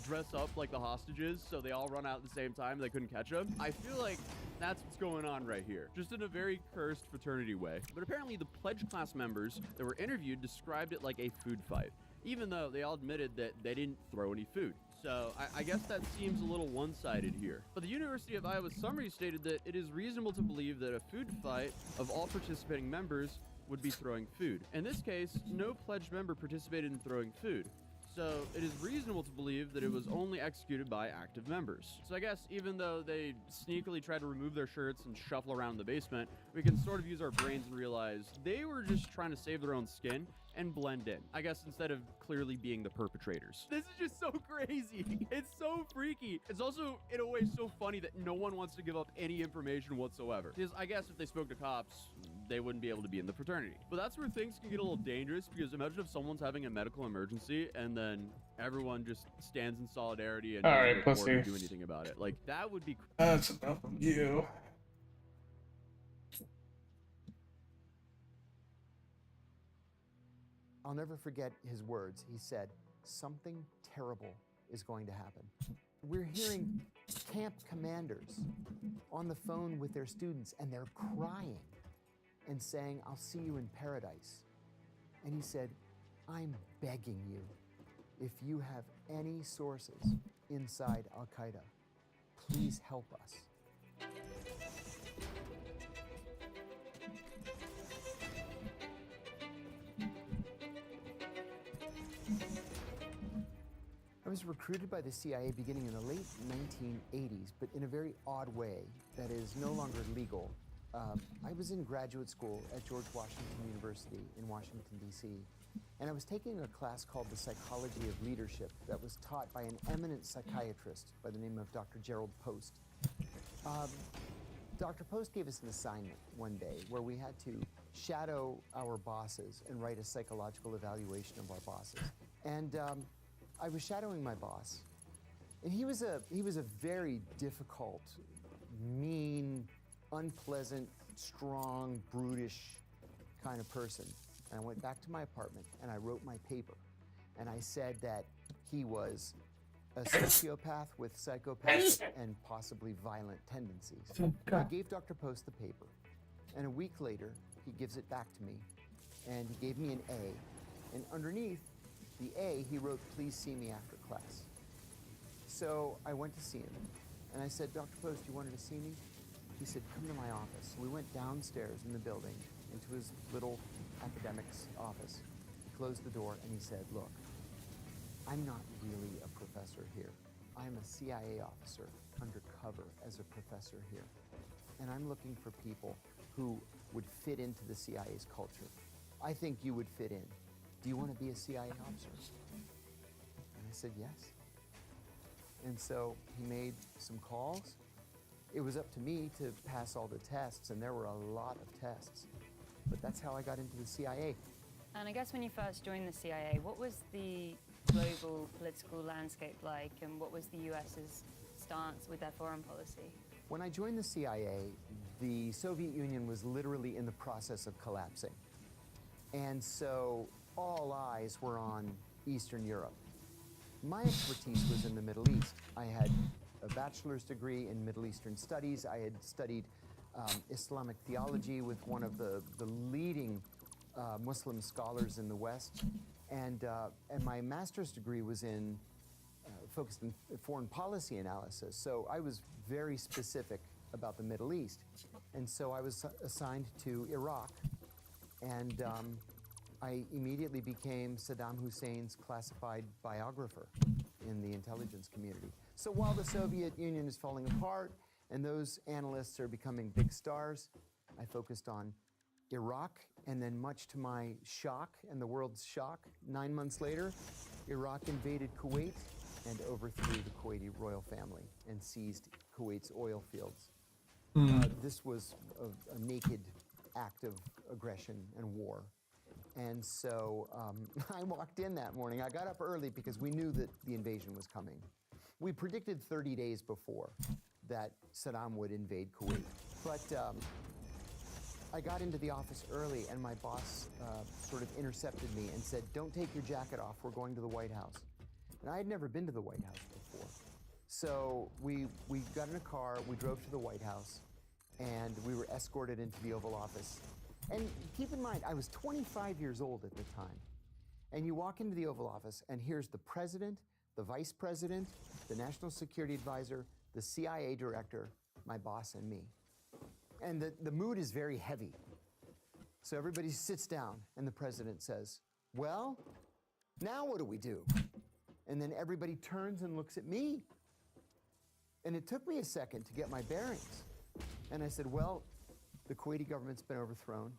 dress up like the hostages so they all run out at the same time and they couldn't catch them? I feel like that's what's going on right here. Just in a very cursed fraternity way. But apparently the pledge class members that were interviewed described it like a food fight, even though they all admitted that they didn't throw any food. So I guess that seems a little one-sided here. But the University of Iowa summary stated that it is reasonable to believe that a food fight of all participating members would be throwing food. In this case, no pledged member participated in throwing food. So it is reasonable to believe that it was only executed by active members. So I guess even though they sneakily tried to remove their shirts and shuffle around the basement, we can sort of use our brains and realize they were just trying to save their own skin and blend in. I guess instead of clearly being the perpetrators. This is just so crazy. It's so freaky. It's also, in a way, so funny that no one wants to give up any information whatsoever. Because I guess if they spoke to cops, they wouldn't be able to be in the fraternity. But that's where things can get a little dangerous, because imagine if someone's having a medical emergency and then everyone just stands in solidarity and doesn't report or do anything about it. Like, that would be... That's enough of you. I'll never forget his words. He said, "Something terrible is going to happen." We're hearing camp commanders on the phone with their students, and they're crying and saying, "I'll see you in paradise." And he said, "I'm begging you, if you have any sources inside Al-Qaeda, please help us." I was recruited by the CIA beginning in the late 1980s, but in a very odd way that is no longer legal. I was in graduate school at George Washington University in Washington, D.C., and I was taking a class called The Psychology of Leadership that was taught by an eminent psychiatrist by the name of Dr. Gerald Post. Dr. Post gave us an assignment one day where we had to shadow our bosses and write a psychological evaluation of our bosses. And I was shadowing my boss, and he was a very difficult, mean, unpleasant, strong, brutish kind of person. And I went back to my apartment and I wrote my paper, and I said that he was a sociopath with psychopathic and possibly violent tendencies. I gave Dr. Post the paper, and a week later he gives it back to me, and he gave me an A, and underneath the A, he wrote, "Please see me after class." So I went to see him, and I said, "Dr. Post, you wanted to see me?" He said, "Come to my office." So we went downstairs in the building into his little academic's office. He closed the door, and he said, "Look, I'm not really a professor here. I'm a CIA officer undercover as a professor here. And I'm looking for people who would fit into the CIA's culture. I think you would fit in. Do you want to be a CIA officer?" said, yes. And so he made some calls. It was up to me to pass all the tests, and there were a lot of tests. But that's how I got into the CIA. And I guess when you first joined the CIA, what was the global political landscape like, and what was the US's stance with their foreign policy? When I joined the CIA, the Soviet Union was literally in the process of collapsing. And so all eyes were on Eastern Europe. My expertise was in the Middle East. I had a bachelor's degree in Middle Eastern studies. I had studied Islamic theology with one of the leading Muslim scholars in the West. And my master's degree was focused in foreign policy analysis. So I was very specific about the Middle East. And so I was assigned to Iraq. And I immediately became Saddam Hussein's classified biographer in the intelligence community. So while the Soviet Union is falling apart and those analysts are becoming big stars, I focused on Iraq, and then much to my shock and the world's shock, 9 months later, Iraq invaded Kuwait and overthrew the Kuwaiti royal family and seized Kuwait's oil fields. This was a naked act of aggression and war. And so I walked in that morning. I got up early because we knew that the invasion was coming. We predicted 30 days before that Saddam would invade Kuwait. But I got into the office early, and my boss sort of intercepted me and said, "Don't take your jacket off. We're going to the White House." And I had never been to the White House before. So we got in a car, we drove to the White House, and we were escorted into the Oval Office. And keep in mind, I was 25 years old at the time. And you walk into the Oval Office, and here's the president, the vice president, the national security advisor, the CIA director, my boss, and me. And the mood is very heavy. So everybody sits down, and the president says, "Well, now what do we do?" And then everybody turns and looks at me. And it took me a second to get my bearings. And I said, "Well, the Kuwaiti government's been overthrown.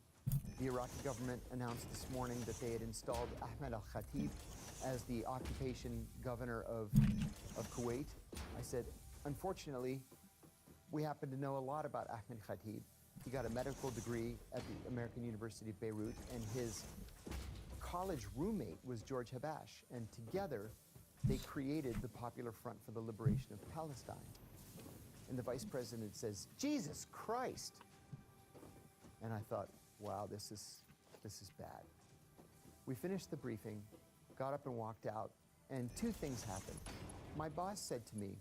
The Iraqi government announced this morning that they had installed Ahmed al-Khatib as the occupation governor of Kuwait." I said, "Unfortunately, we happen to know a lot about Ahmed Khatib. He got a medical degree at the American University of Beirut, and his college roommate was George Habash, and together they created the Popular Front for the Liberation of Palestine." And the vice president says, "Jesus Christ." And I thought, wow, this is bad. We finished the briefing, got up and walked out, and two things happened. My boss said to me,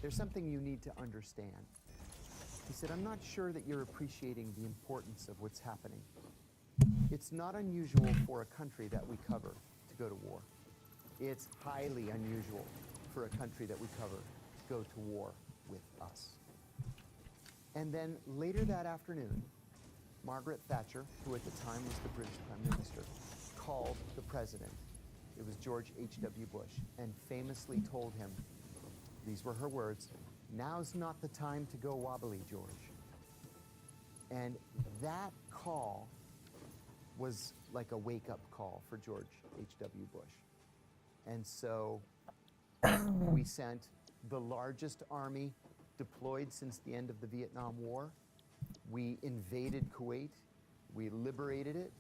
"There's something you need to understand." He said, "I'm not sure that you're appreciating the importance of what's happening. It's not unusual for a country that we cover to go to war. It's highly unusual for a country that we cover to go to war with us." And then later that afternoon, Margaret Thatcher, who at the time was the British Prime Minister, called the president. It was George H.W. Bush, and famously told him, these were her words, "Now's not the time to go wobbly, George." And that call was like a wake-up call for George H.W. Bush. And so we sent the largest army deployed since the end of the Vietnam War. We invaded Kuwait, we liberated it,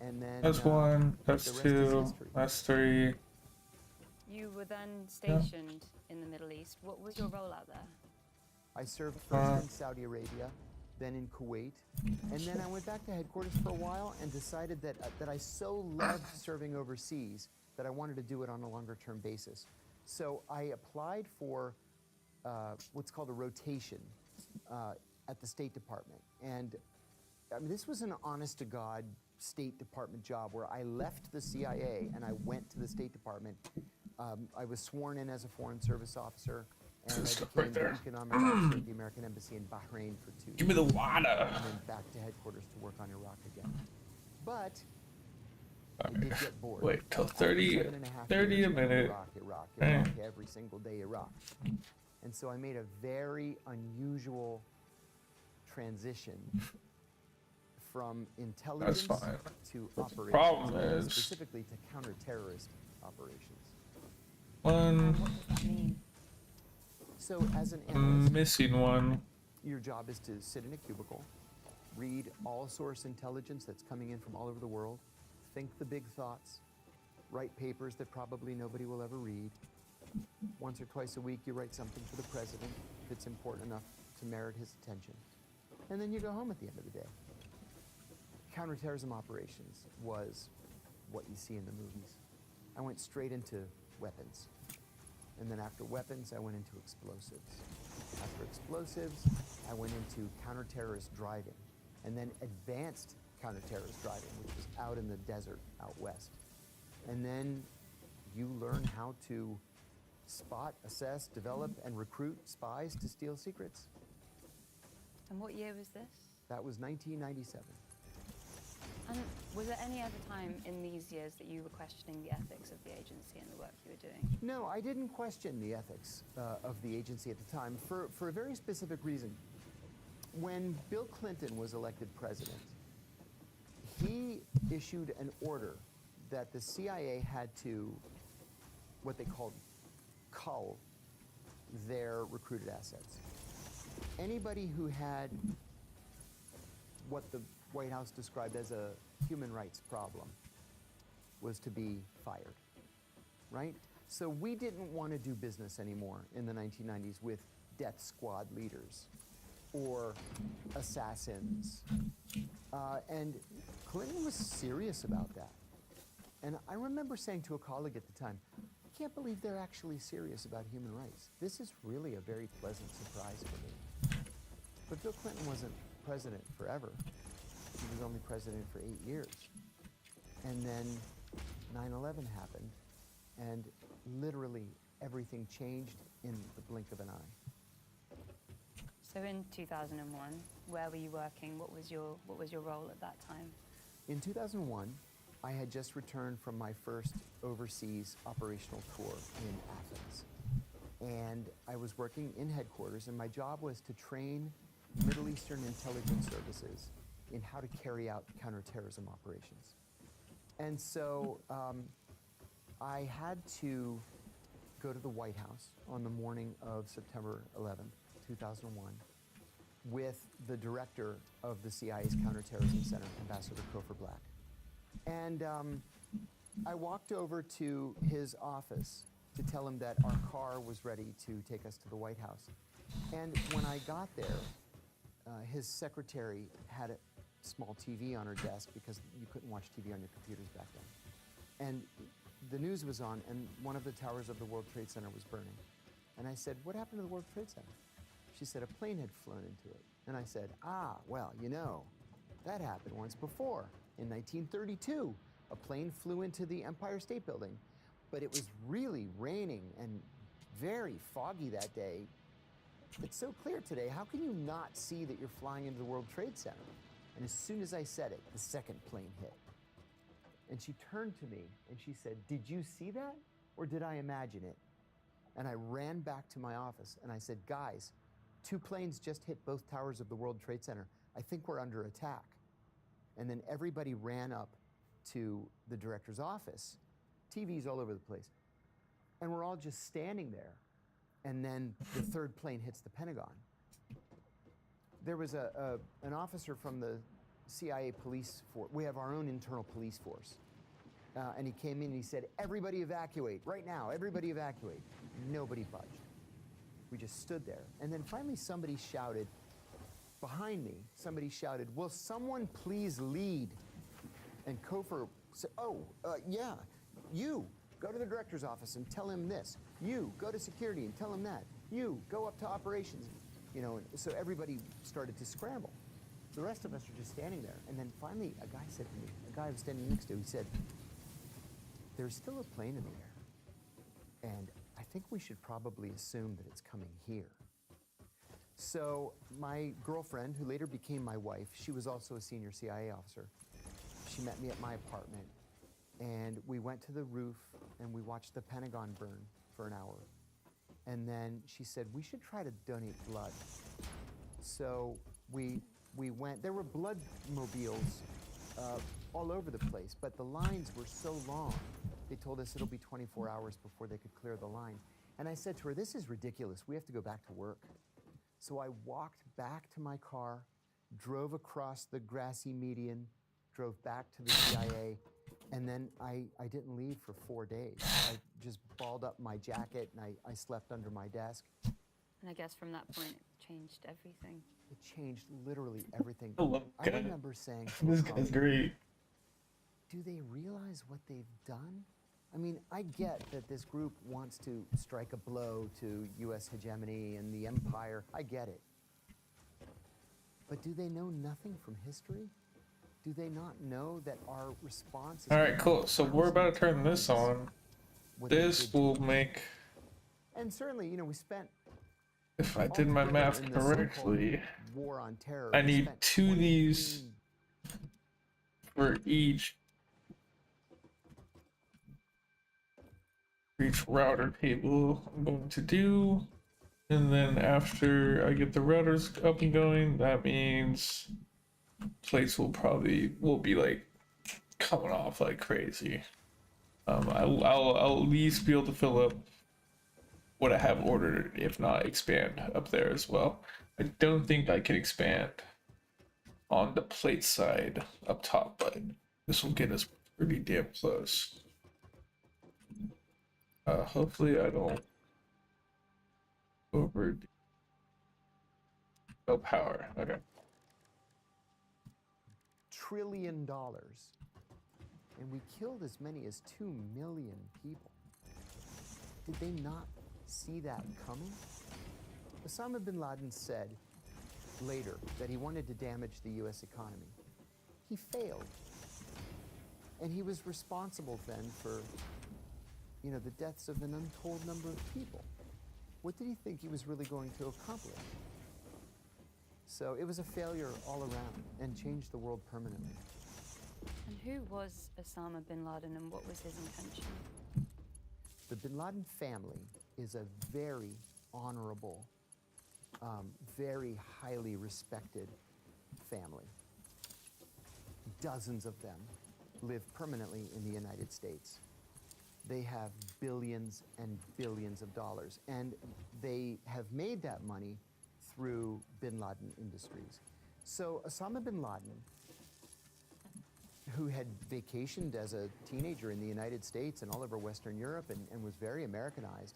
and then That's one, that's the rest is two, history. that's three. You were then stationed in the Middle East. What was your role out there? I served first in Saudi Arabia, then in Kuwait, and then I went back to headquarters for a while and decided that I so loved serving overseas that I wanted to do it on a longer-term basis. So I applied for what's called a rotation at the State Department. And I mean, this was an honest-to-God State Department job where I left the CIA and I went to the State Department. I was sworn in as a Foreign Service officer, and I became the economic officer at the American Embassy in Bahrain for 2 years. Give me the water. And then back to headquarters to work on Iraq again. But I did get bored. Wait till After 30 years a of minute. Iraq, Eh. every single day Iraq. And so I made a very unusual transition from intelligence fine. to The operations, problem and is- specifically to counterterrorist operations. One, What does that mean? So as an analyst, missing one. your job is to sit in a cubicle, read all source intelligence that's coming in from all over the world, think the big thoughts, write papers that probably nobody will ever read. Once or twice a week, you write something for the president if it's important enough to merit his attention. And then you go home at the end of the day. Counterterrorism operations was what you see in the movies. I went straight into weapons. And then after weapons, I went into explosives. After explosives, I went into counter-terrorist driving. And then advanced counter-terrorist driving, which was out in the desert out west. And then you learn how to spot, assess, develop, and recruit spies to steal secrets. And what year was this? That was 1997. And was there any other time in these years that you were questioning the ethics of the agency and the work you were doing? No, I didn't question the ethics of the agency at the time for a very specific reason. When Bill Clinton was elected president, he issued an order that the CIA had to, what they called, cull their recruited assets. Anybody who had what the White House described as a human rights problem was to be fired, right? So we didn't want to do business anymore in the 1990s with death squad leaders or assassins. And Clinton was serious about that. And I remember saying to a colleague at the time, I can't believe they're actually serious about human rights. This is really a very pleasant surprise for me. But Bill Clinton wasn't president forever. He was only president for 8 years. And then 9/11 happened, and literally everything changed in the blink of an eye. So in 2001, where were you working? What was your role at that time? In 2001, I had just returned from my first overseas operational tour in Athens. And I was working in headquarters, and my job was to train Middle Eastern intelligence services in how to carry out counterterrorism operations. And so I had to go to the White House on the morning of September 11th, 2001, with the director of the CIA's Counterterrorism Center, Ambassador Kofor Black. And I walked over to his office to tell him that our car was ready to take us to the White House. And when I got there, his secretary had a small TV on her desk because you couldn't watch TV on your computers back then. And the news was on, and one of the towers of the World Trade Center was burning. And I said, what happened to the World Trade Center? She said, a plane had flown into it. And I said, well, you know, that happened once before. In 1932, a plane flew into the Empire State Building, but it was really raining and very foggy that day. It's so clear today, how can you not see that you're flying into the World Trade Center? And as soon as I said it, the second plane hit. And she turned to me and she said, did you see that? Or did I imagine it? And I ran back to my office and I said, guys, 2 planes just hit both towers of the World Trade Center. I think we're under attack. And then everybody ran up to the director's office, TVs all over the place. And we're all just standing there. And then the 3rd plane hits the Pentagon. There was an officer from the CIA police force. We have our own internal police force. And he came in and he said, everybody evacuate, right now, everybody evacuate. Nobody budged. We just stood there. And then finally somebody shouted, behind me, somebody shouted, will someone please lead? And Kofor said, yeah, you, go to the director's office and tell him this. You, go to security and tell him that. You, go up to operations. You know, and so everybody started to scramble. The rest of us are just standing there. And then finally a guy said to me, a guy I was standing next to, he said, there's still a plane in the air. And I think we should probably assume that it's coming here. So my girlfriend, who later became my wife, she was also a senior CIA officer. She met me at my apartment, and we went to the roof, and we watched the Pentagon burn for an hour. And then she said, we should try to donate blood. So we we went. There were blood mobiles all over the place, but the lines were so long. They told us it'll be 24 hours before they could clear the line. And I said to her, this is ridiculous. We have to go back to work. So I walked back to my car, drove across the grassy median, drove back to the CIA, and then I didn't leave for 4 days. I just balled up my jacket and I slept under my desk. And I guess from that point, it changed everything. It changed literally everything. I love I guy. remember saying to This a guy's colleague, great. do they realize what they've done? I mean, I get that this group wants to strike a blow to U.S. hegemony and the empire. I get it. But do they know nothing from history? Do they not know that our response is... All right, cool. So we're about to turn this on. what they This did to will us? make, And certainly, you know, we spent... if I did my altogether math in the so-called correctly, war on terror, I we need spent 2 of these 23 for each router table I'm going to do. And then after I get the routers up and going, that means plates will be like coming off like crazy. I'll at least be able to fill up what I have ordered, if not expand up there as well. I don't think I can expand on the plate side up top, but this will get us pretty damn close. Hopefully I don't over. No power. Okay. trillion. And we killed as many as 2 million people. Did they not see that coming? Osama bin Laden said later that he wanted to damage the US economy. He failed. And he was responsible then for, you know, the deaths of an untold number of people. What did he think he was really going to accomplish? So it was a failure all around and changed the world permanently. And who was Osama bin Laden and what was his intention? The bin Laden family is a very honorable, very highly respected family. Dozens of them live permanently in the United States. They have billions and billions of dollars, and they have made that money through bin Laden Industries. So Osama bin Laden, who had vacationed as a teenager in the United States and all over Western Europe and was very Americanized,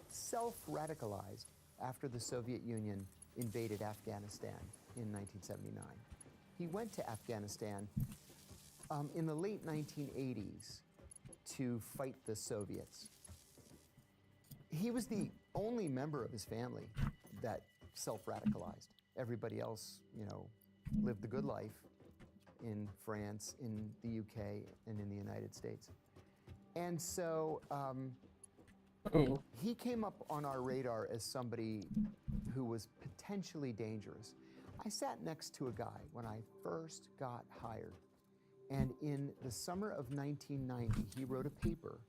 self-radicalized after the Soviet Union invaded Afghanistan in 1979. He went to Afghanistan in the late 1980s to fight the Soviets. He was the only member of his family that self-radicalized. Everybody else, you know, lived the good life in France, in the UK, and in the United States. And so he came up on our radar as somebody who was potentially dangerous. I sat next to a guy when I first got hired. And in the summer of 1990, he wrote a paper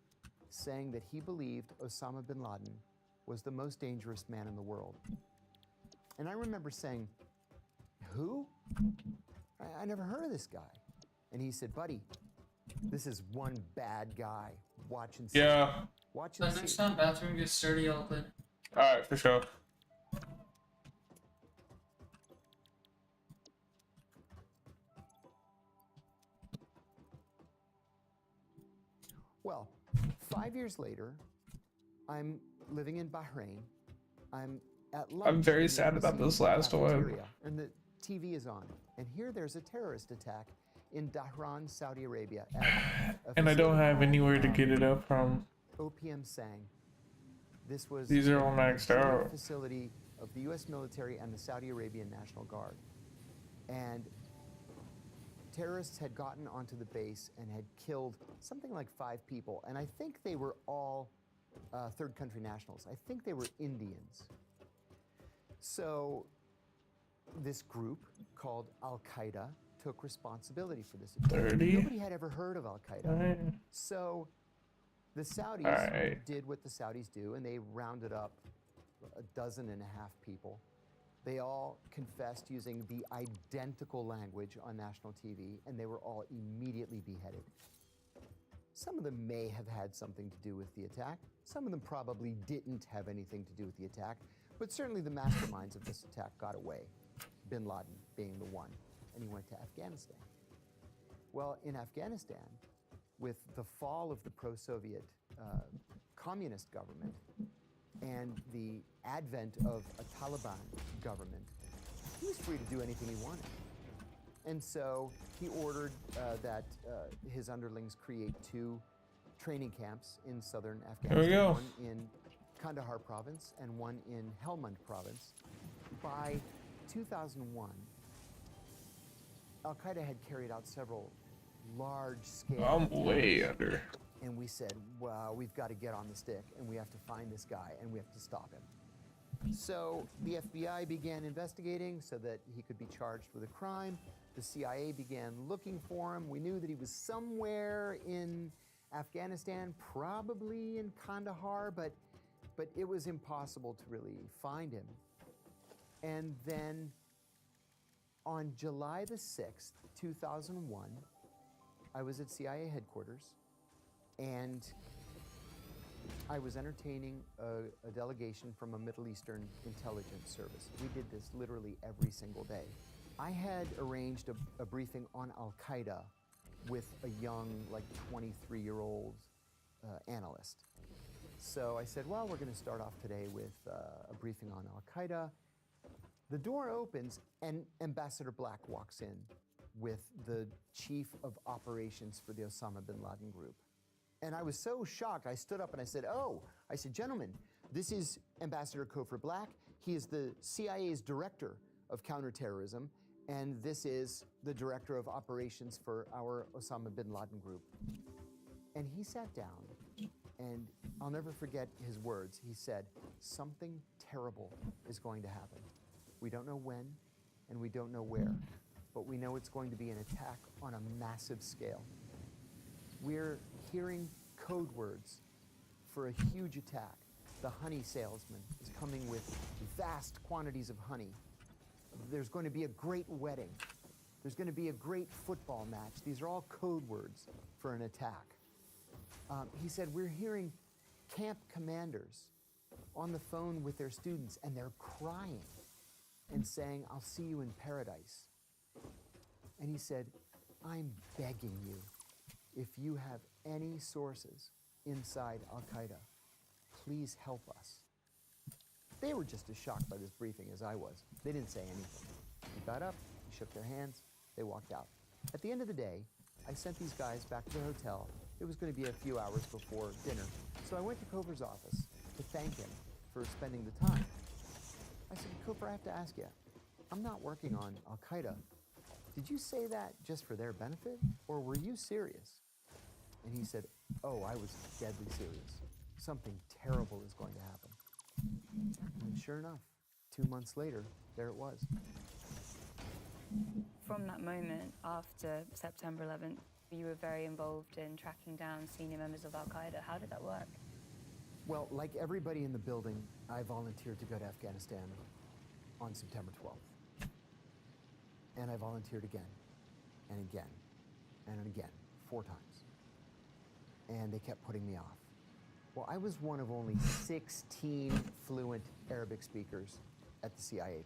saying that he believed Osama bin Laden was the most dangerous man in the world. And I remember saying, who? I never heard of this guy. And he said, buddy, this is one bad guy. Watch and see. Yeah. Watch and Next see. time bathroom gets dirty, I'll clean. Alright, for sure. Well, 5 years later, I'm living in Bahrain. I'm at lunch. I'm very in the sad about embassy this last one. cafeteria, and the TV is on. And here there's a terrorist attack in Dhahran, Saudi Arabia. At a And I don't facility have called, anywhere to get it up from. OPM Sang. This was These are all maxed a joint out. facility of the U.S. military and the Saudi Arabian National Guard. And terrorists had gotten onto the base and had killed something like 5 people. And I think they were all third country nationals. I think they were Indians. So this group called Al-Qaeda took responsibility for this attack. 30? Nobody had ever heard of Al-Qaeda. So the Saudis did what the Saudis do, and they rounded up 12.5 people They all confessed using the identical language on national TV, and they were all immediately beheaded. Some of them may have had something to do with the attack. Some of them probably didn't have anything to do with the attack, but certainly the masterminds of this attack got away, bin Laden being the one, and he went to Afghanistan. Well, in Afghanistan, with the fall of the pro-Soviet communist government and the advent of a Taliban government, he was free to do anything he wanted. And so he ordered that his underlings create 2 training camps in southern Afghanistan, one in Kandahar province and one in Helmand province. By 2001, Al-Qaeda had carried out several large-scale I'm way under. and we said, well, we've got to get on the stick, and we have to find this guy, and we have to stop him. So the FBI began investigating so that he could be charged with a crime. The CIA began looking for him. We knew that he was somewhere in Afghanistan, probably in Kandahar, but it was impossible to really find him. And then on July the 6th, 2001, I was at CIA headquarters, and I was entertaining a delegation from a Middle Eastern intelligence service. We did this literally every single day. I had arranged a briefing on Al-Qaeda with a young, like 23-year-old analyst. So I said, well, we're going to start off today with a briefing on Al-Qaeda. The door opens, and Ambassador Black walks in with the chief of operations for the Osama bin Laden group. And I was so shocked, I stood up and I said, gentlemen, this is Ambassador Kofar Black. He is the CIA's director of counterterrorism, and this is the director of operations for our Osama bin Laden group. And he sat down, and I'll never forget his words. He said, something terrible is going to happen. We don't know when, and we don't know where, but we know it's going to be an attack on a massive scale. We're hearing code words for a huge attack. The honey salesman is coming with vast quantities of honey. There's going to be a great wedding. There's going to be a great football match. These are all code words for an attack. He said, we're hearing camp commanders on the phone with their students, and they're crying and saying, I'll see you in paradise. And he said, I'm begging you, if you have any sources inside Al-Qaeda, please help us. They were just as shocked by this briefing as I was. They didn't say anything. He got up, he shook their hands, they walked out. At the end of the day, I sent these guys back to the hotel. It was going to be a few hours before dinner. So I went to Kofar's office to thank him for spending the time. I said, Kofar, I have to ask you, I'm not working on Al-Qaeda. Did you say that just for their benefit, or were you serious? And he said, oh, I was deadly serious. Something terrible is going to happen. And sure enough, 2 months later, there it was. From that moment after September 11th, you were very involved in tracking down senior members of Al-Qaeda. How did that work? Well, like everybody in the building, I volunteered to go to Afghanistan on September 12th. And I volunteered again, and again, and again, 4 times. And they kept putting me off. Well, I was one of only 16 fluent Arabic speakers at the CIA.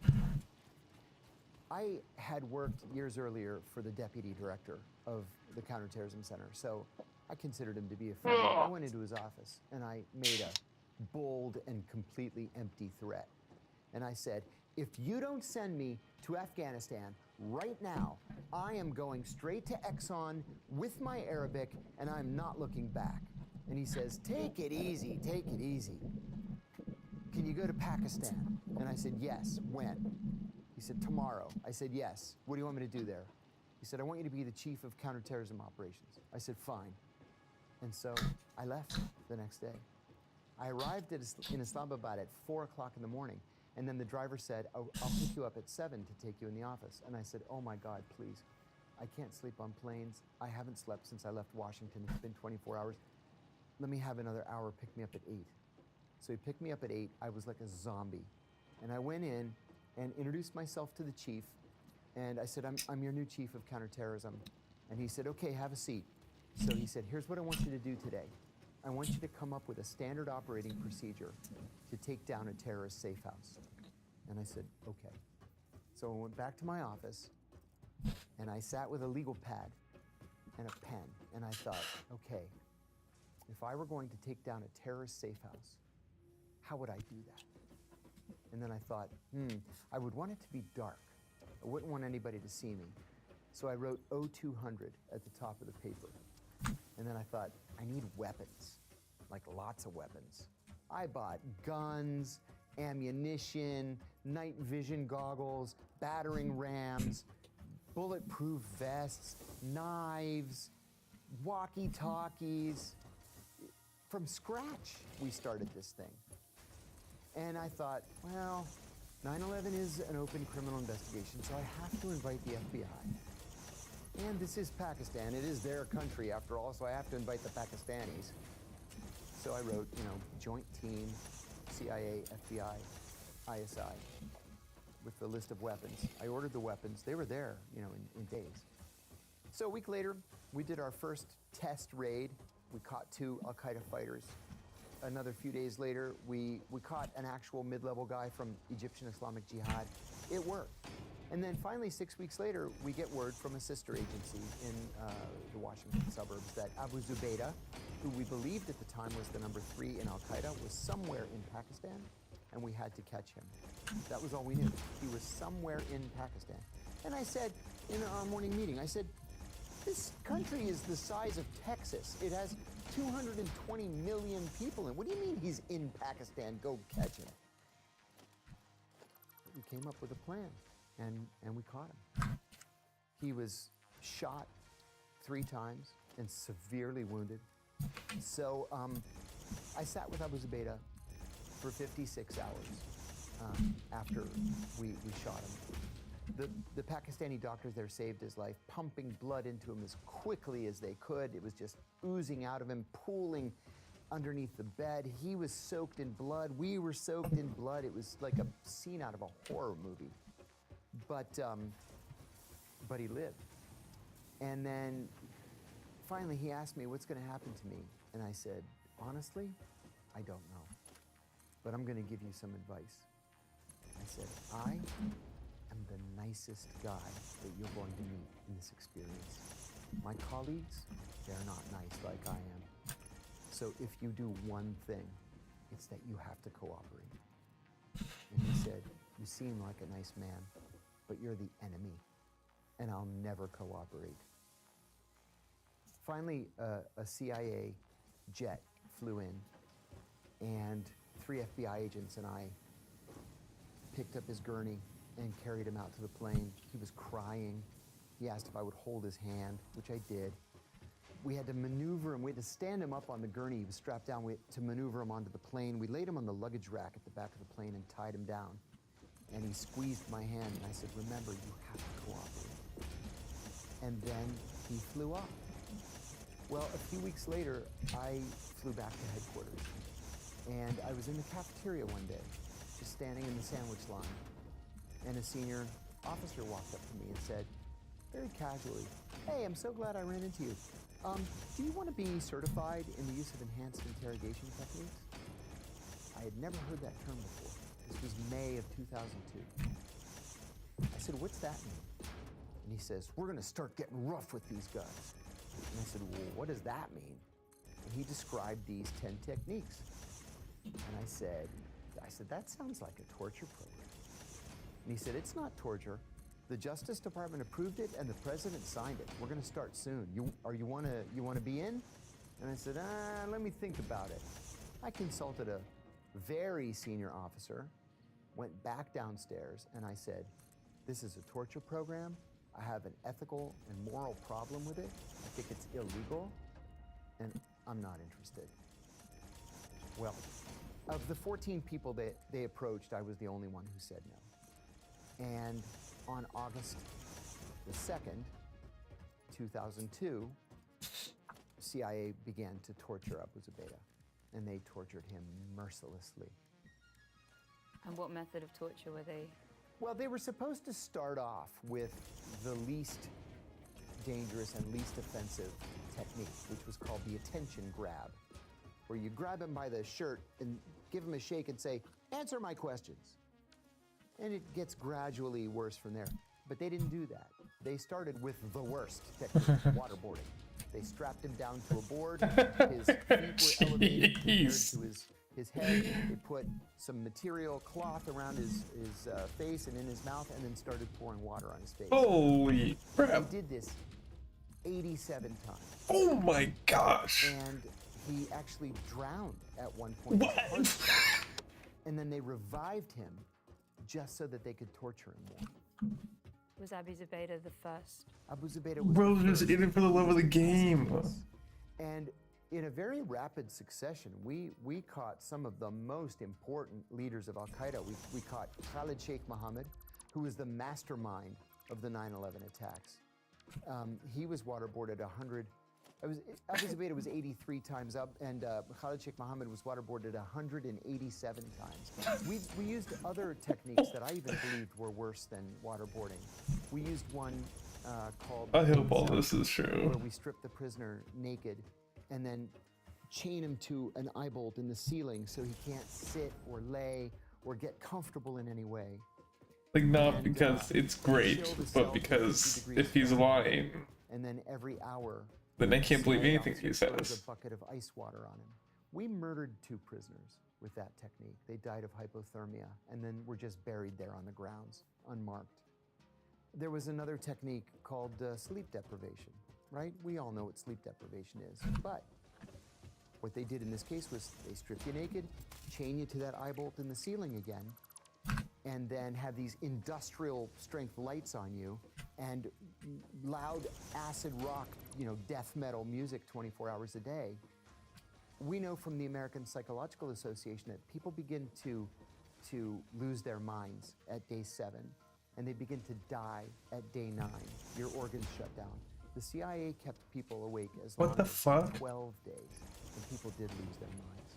I had worked years earlier for the deputy director of the Counterterrorism Center, so I considered him to be a friend. I went into his office, and I made a bold and completely empty threat. And I said, if you don't send me to Afghanistan right now, I am going straight to Exxon with my Arabic, and I'm not looking back. And he says, take it easy, take it easy. Can you go to Pakistan? And I said, yes. When? He said, tomorrow. I said, yes. What do you want me to do there? He said, I want you to be the chief of counterterrorism operations. I said, fine. And so I left the next day. I arrived in Islamabad at 4 o'clock in the morning. And then the driver said, oh, I'll pick you up at 7 to take you in the office. And I said, oh my God, please. I can't sleep on planes. I haven't slept since I left Washington. It's been 24 hours. Let me have another hour, pick me up at 8. So he picked me up at 8. I was like a zombie. And I went in, and introduced myself to the chief. And I said, I'm your new chief of counterterrorism. And he said, okay, have a seat. So he said, here's what I want you to do today. I want you to come up with a standard operating procedure to take down a terrorist safe house. And I said, okay. So I went back to my office, and I sat with a legal pad and a pen, and I thought, okay, if I were going to take down a terrorist safe house, how would I do that? And then I thought, I would want it to be dark. I wouldn't want anybody to see me. So I wrote O200 at the top of the paper. And then I thought, I need weapons, like lots of weapons. I bought guns, ammunition, night vision goggles, battering rams, bulletproof vests, knives, walkie-talkies. From scratch, we started this thing. And I thought, well, 9/11 is an open criminal investigation, so I have to invite the FBI. And this is Pakistan. It is their country, after all, so I have to invite the Pakistanis. So I wrote, joint team, CIA, FBI, ISI, with the list of weapons. I ordered the weapons. They were there, in days. So a week later, we did our first test raid. We caught 2 Al-Qaeda fighters. Another few days later, we caught an actual mid-level guy from Egyptian Islamic Jihad. It worked. And then finally, 6 weeks later, we get word from a sister agency in the Washington suburbs that Abu Zubaydah, who we believed at the time was the number 3 in Al-Qaeda, was somewhere in Pakistan, and we had to catch him. That was all we knew. He was somewhere in Pakistan. And I said, in our morning meeting, I said, this country is the size of Texas. It has 220 million people in. What do you mean he's in Pakistan? Go catch him. We came up with a plan, and we caught him. He was shot 3 times and severely wounded. So I sat with Abu Zubaydah for 56 hours after we shot him. The Pakistani doctors there saved his life, pumping blood into him as quickly as they could. It was just oozing out of him, pooling underneath the bed. He was soaked in blood. We were soaked in blood. It was like a scene out of a horror movie. But he lived. And then finally he asked me, what's going to happen to me? And I said, honestly, I don't know. But I'm going to give you some advice. I said, I am the nicest guy that you're going to meet in this experience. My colleagues, they're not nice like I am. So if you do one thing, it's that you have to cooperate. And he said, you seem like a nice man, but you're the enemy, and I'll never cooperate. Finally, a CIA jet flew in, and 3 FBI agents and I picked up his gurney and carried him out to the plane. He was crying. He asked if I would hold his hand, which I did. We had to maneuver him. We had to stand him up on the gurney. He was strapped down to maneuver him onto the plane. We laid him on the luggage rack at the back of the plane and tied him down. And he squeezed my hand, and I said, remember, you have to cooperate. And then he flew off. Well, a few weeks later, I flew back to headquarters. And I was in the cafeteria one day, just standing in the sandwich line. And a senior officer walked up to me and said, very casually, hey, I'm so glad I ran into you. Do you want to be certified in the use of enhanced interrogation techniques? I had never heard that term before. This was May of 2002. I said, what's that mean? And he says, we're going to start getting rough with these guys. And I said, well, what does that mean? And he described these 10 techniques. And I said, that sounds like a torture program. And he said, it's not torture. The Justice Department approved it, and the president signed it. We're going to start soon. You want to be in? And I said, let me think about it. I consulted a very senior officer, went back downstairs, and I said, this is a torture program. I have an ethical and moral problem with it. I think it's illegal, and I'm not interested. Well, of the 14 people that they approached, I was the only one who said no. And on August the 2nd, 2002, CIA began to torture Abu Zubaydah, and they tortured him mercilessly. And what method of torture were they Well, they were supposed to start off with the least dangerous and least offensive technique, which was called the attention grab, where you grab him by the shirt and give him a shake and say, "Answer my questions." And it gets gradually worse from there. But they didn't do that. They started with the worst technique, waterboarding. They strapped him down to a board, his feet were elevated compared to his head. They put some material cloth around his face and in his mouth, and then started pouring water on his face. Holy crap. They did this 87 times. Oh my gosh. And he actually drowned at one point. What? And then they revived him just so that they could torture him more. Was Abu Zubaydah the first? Abu Zubaydah was Bro, the just first in it for the love of the game. And in a very rapid succession, we caught some of the most important leaders of Al-Qaeda. We caught Khalid Sheikh Mohammed, who was the mastermind of the 9/11 attacks. He was waterboarded 100. Abu Zubaydah was 83 times up, and Khalid Sheikh Mohammed was waterboarded 187 times. We used other techniques that I even believed were worse than waterboarding. We used one called... I hope all this is true. Where we stripped the prisoner naked and then chain him to an eye bolt in the ceiling so he can't sit or lay or get comfortable in any way. Like, not because it's great, but because if he's lying, and then every hour, then I can't believe anything he throws a says. bucket of ice water on him. We murdered 2 prisoners with that technique. They died of hypothermia and then were just buried there on the grounds, unmarked. There was another technique called sleep deprivation, right? We all know what sleep deprivation is, but what they did in this case was they stripped you naked, chain you to that eye bolt in the ceiling again, and then have these industrial strength lights on you and loud acid rock, death metal music 24 hours a day. We know from the American Psychological Association that people begin to lose their minds at day 7, and they begin to die at day 9. Your organs shut down. The CIA kept people awake as long as 12 days, and people did lose their minds.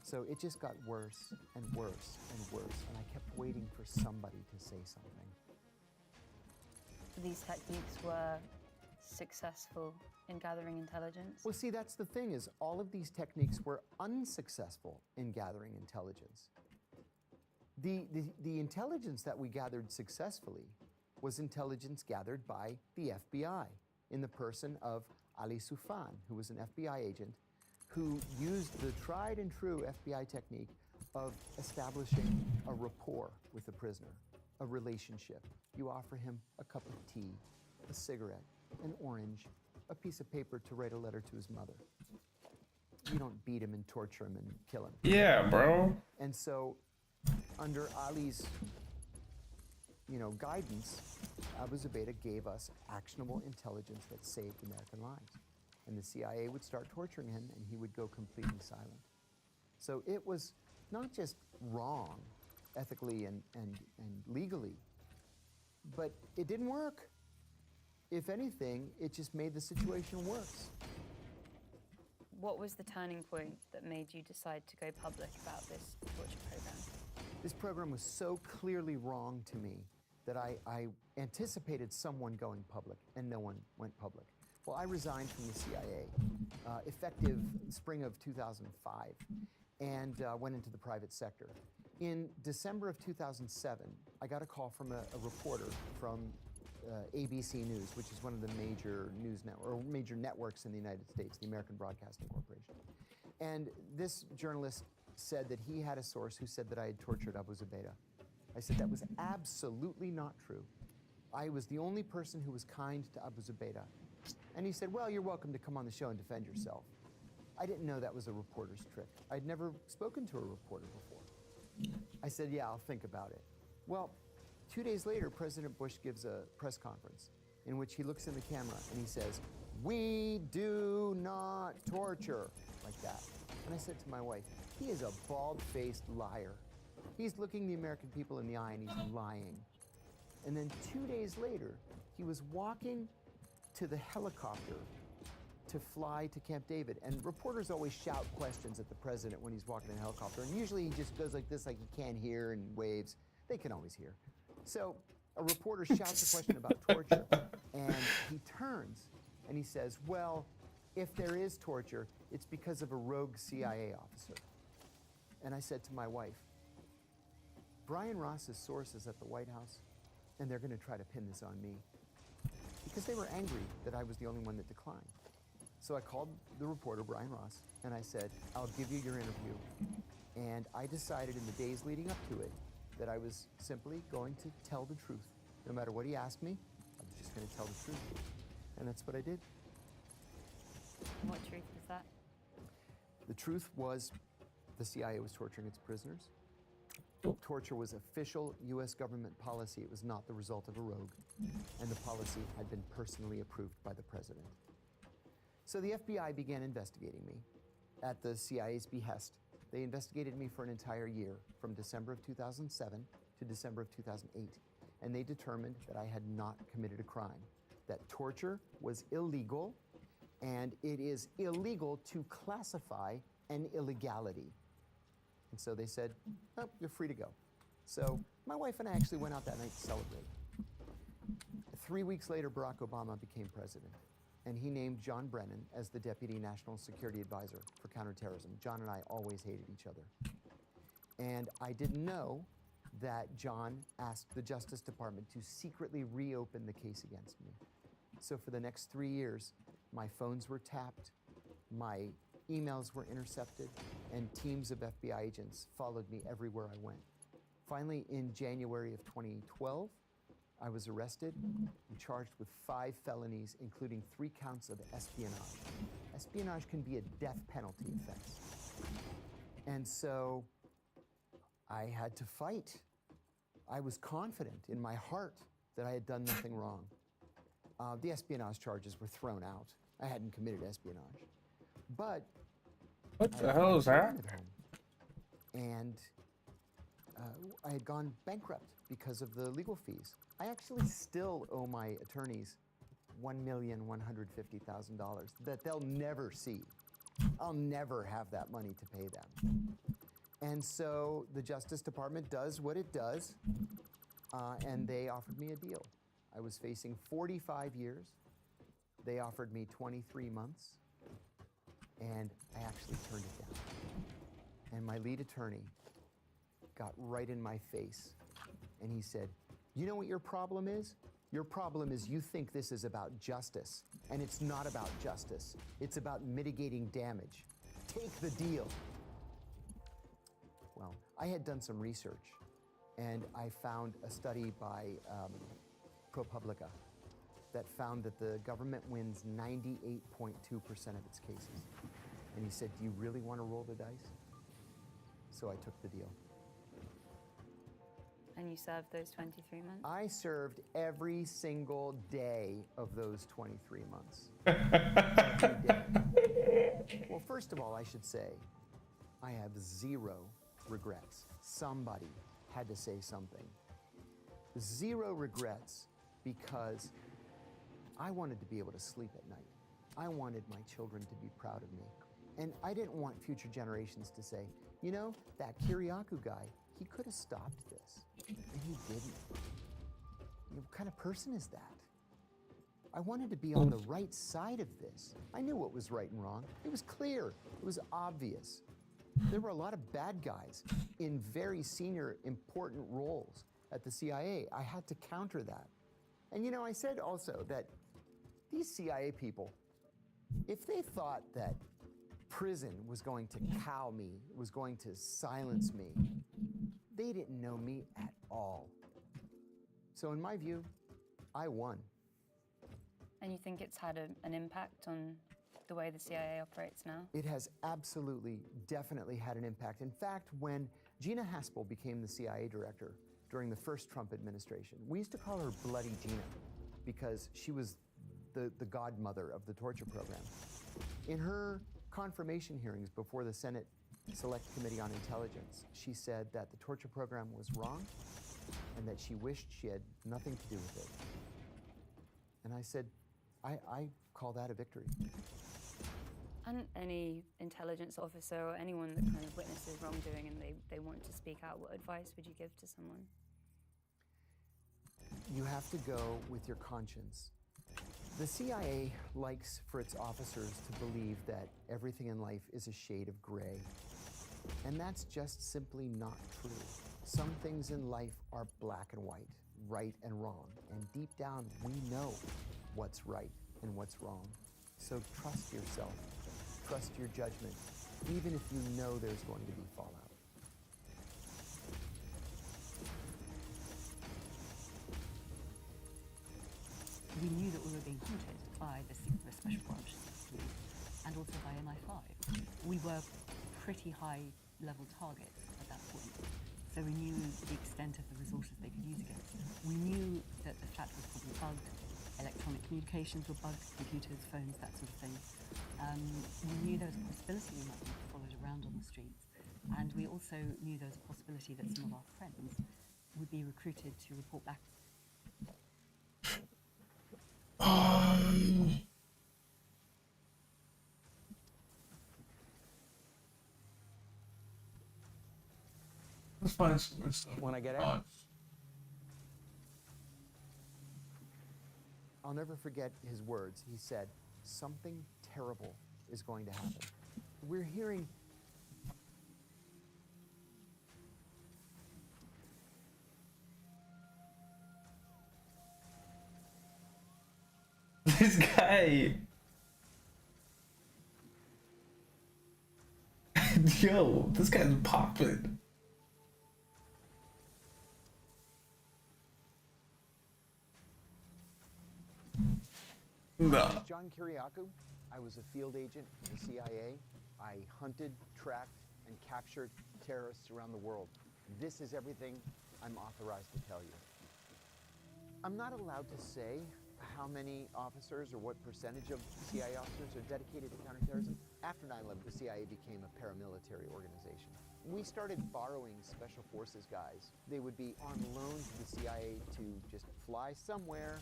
So it just got worse and worse and worse, and I kept waiting for somebody to say something. These techniques were successful in gathering intelligence? Well, see, that's the thing, is all of these techniques were unsuccessful in gathering intelligence. The intelligence that we gathered successfully was intelligence gathered by the FBI in the person of Ali Soufan, who was an FBI agent who used the tried and true FBI technique of establishing a rapport with the prisoner, a relationship. You offer him a cup of tea, a cigarette, an orange, a piece of paper to write a letter to his mother. You don't beat him and torture him and kill him. Yeah, bro. And so, under Ali's, guidance, Abu Zubaydah gave us actionable intelligence that saved American lives. And the CIA would start torturing him, and he would go completely silent. So it was not just wrong, ethically and legally, but it didn't work. If anything, it just made the situation worse. What was the turning point that made you decide to go public about this torture program? This program was so clearly wrong to me that I anticipated someone going public, and no one went public. Well, I resigned from the CIA, effective spring of 2005, and went into the private sector. In December of 2007, I got a call from a reporter from ABC News, which is one of the major major networks in the United States, the American Broadcasting Corporation. And this journalist said that he had a source who said that I had tortured Abu Zubaydah. I said that was absolutely not true. I was the only person who was kind to Abu Zubaydah. And he said, well, you're welcome to come on the show and defend yourself. I didn't know that was a reporter's trick. I'd never spoken to a reporter before. I said, yeah, I'll think about it. Well, 2 days later, President Bush gives a press conference in which he looks in the camera and he says, we do not torture, like that. And I said to my wife, he is a bald-faced liar. He's looking the American people in the eye and he's lying. And then 2 days later, he was walking to the helicopter to fly to Camp David. And reporters always shout questions at the president when he's walking in a helicopter. And usually he just goes like this, like he can't hear, and waves. They can always hear. So a reporter shouts a question about torture, and he turns and he says, well, if there is torture, it's because of a rogue CIA officer. And I said to my wife, Brian Ross's source is at the White House, and they're going to try to pin this on me. Because they were angry that I was the only one that declined. So I called the reporter, Brian Ross, and I said, I'll give you your interview. And I decided in the days leading up to it that I was simply going to tell the truth. No matter what he asked me, I was just going to tell the truth. And that's what I did. What truth was that? The truth was the CIA was torturing its prisoners. Torture was official U.S. government policy. It was not the result of a rogue. And the policy had been personally approved by the president. So the FBI began investigating me at the CIA's behest. They investigated me for an entire year, from December of 2007 to December of 2008. And they determined that I had not committed a crime, that torture was illegal, and it is illegal to classify an illegality. And so they said, oh, you're free to go. So my wife and I actually went out that night to celebrate. 3 weeks later, Barack Obama became president, and he named John Brennan as the Deputy National Security Advisor for Counterterrorism. John and I always hated each other. And I didn't know that John asked the Justice Department to secretly reopen the case against me. So for the next 3 years, my phones were tapped, my emails were intercepted, and teams of FBI agents followed me everywhere I went. Finally, in January of 2012, I was arrested and charged with 5 felonies, including 3 counts of espionage. Espionage can be a death penalty offense. And so I had to fight. I was confident in my heart that I had done nothing wrong. The espionage charges were thrown out. I hadn't committed espionage. But what the hell is that? And I had gone bankrupt because of the legal fees. I actually still owe my attorneys $1,150,000 that they'll never see. I'll never have that money to pay them. And so the Justice Department does what it does, and they offered me a deal. I was facing 45 years. They offered me 23 months, and I actually turned it down. And my lead attorney got right in my face, and he said, you know what your problem is? Your problem is you think this is about justice, and it's not about justice. It's about mitigating damage. Take the deal. Well, I had done some research, and I found a study by ProPublica that found that the government wins 98.2% of its cases. And he said, do you really want to roll the dice? So I took the deal. And you served those 23 months? I served every single day of those 23 months. Every day. Well, first of all, I should say, I have 0 regrets. Somebody had to say something. 0 regrets because I wanted to be able to sleep at night. I wanted my children to be proud of me. And I didn't want future generations to say, you know, that Kiriakou guy, he could have stopped this, and he didn't. You know, what kind of person is that? I wanted to be on the right side of this. I knew what was right and wrong. It was clear. It was obvious. There were a lot of bad guys in very senior, important roles at the CIA. I had to counter that. And you know, I said also that these CIA people, if they thought that prison was going to cow me, was going to silence me, they didn't know me at all. So in my view, I won. And you think it's had an impact on the way the CIA operates now? It has absolutely, definitely had an impact. In fact, when Gina Haspel became the CIA director during the first Trump administration, we used to call her Bloody Gina because she was the godmother of the torture program. In her confirmation hearings before the Senate Select Committee on Intelligence, she said that the torture program was wrong and that she wished she had nothing to do with it. And I said, I call that a victory. And any intelligence officer or anyone that kind of witnesses wrongdoing and they want to speak out, what advice would you give to someone? You have to go with your conscience. The CIA likes for its officers to believe that everything in life is a shade of gray. And that's just simply not true. Some things in life are black and white, right and wrong. And deep down, we know what's right and what's wrong. So trust yourself, trust your judgment, even if you know there's going to be fallout. We knew that we were being hunted by the Special Branch team and also by MI5. We were pretty high-level targets at that point, so we knew the extent of the resources they could use against us. We knew that the flat was probably bugged, electronic communications were bugged, computers, phones, that sort of thing. We knew there was a possibility we might be followed around on the streets, and we also knew there was a possibility that some of our friends would be recruited to report back. Let's find some more stuff. When I get out, I'll never forget his words. He said, "Something terrible is going to happen." We're hearing This guy. Yo, this guy's popping. No. John Kiriakou. I was a field agent for the CIA. I hunted, tracked, and captured terrorists around the world. This is everything I'm authorized to tell you. I'm not allowed to say how many officers or what percentage of CIA officers are dedicated to counterterrorism. After 9/11, the CIA became a paramilitary organization. We started borrowing special forces guys. They would be on loan to the CIA to just fly somewhere,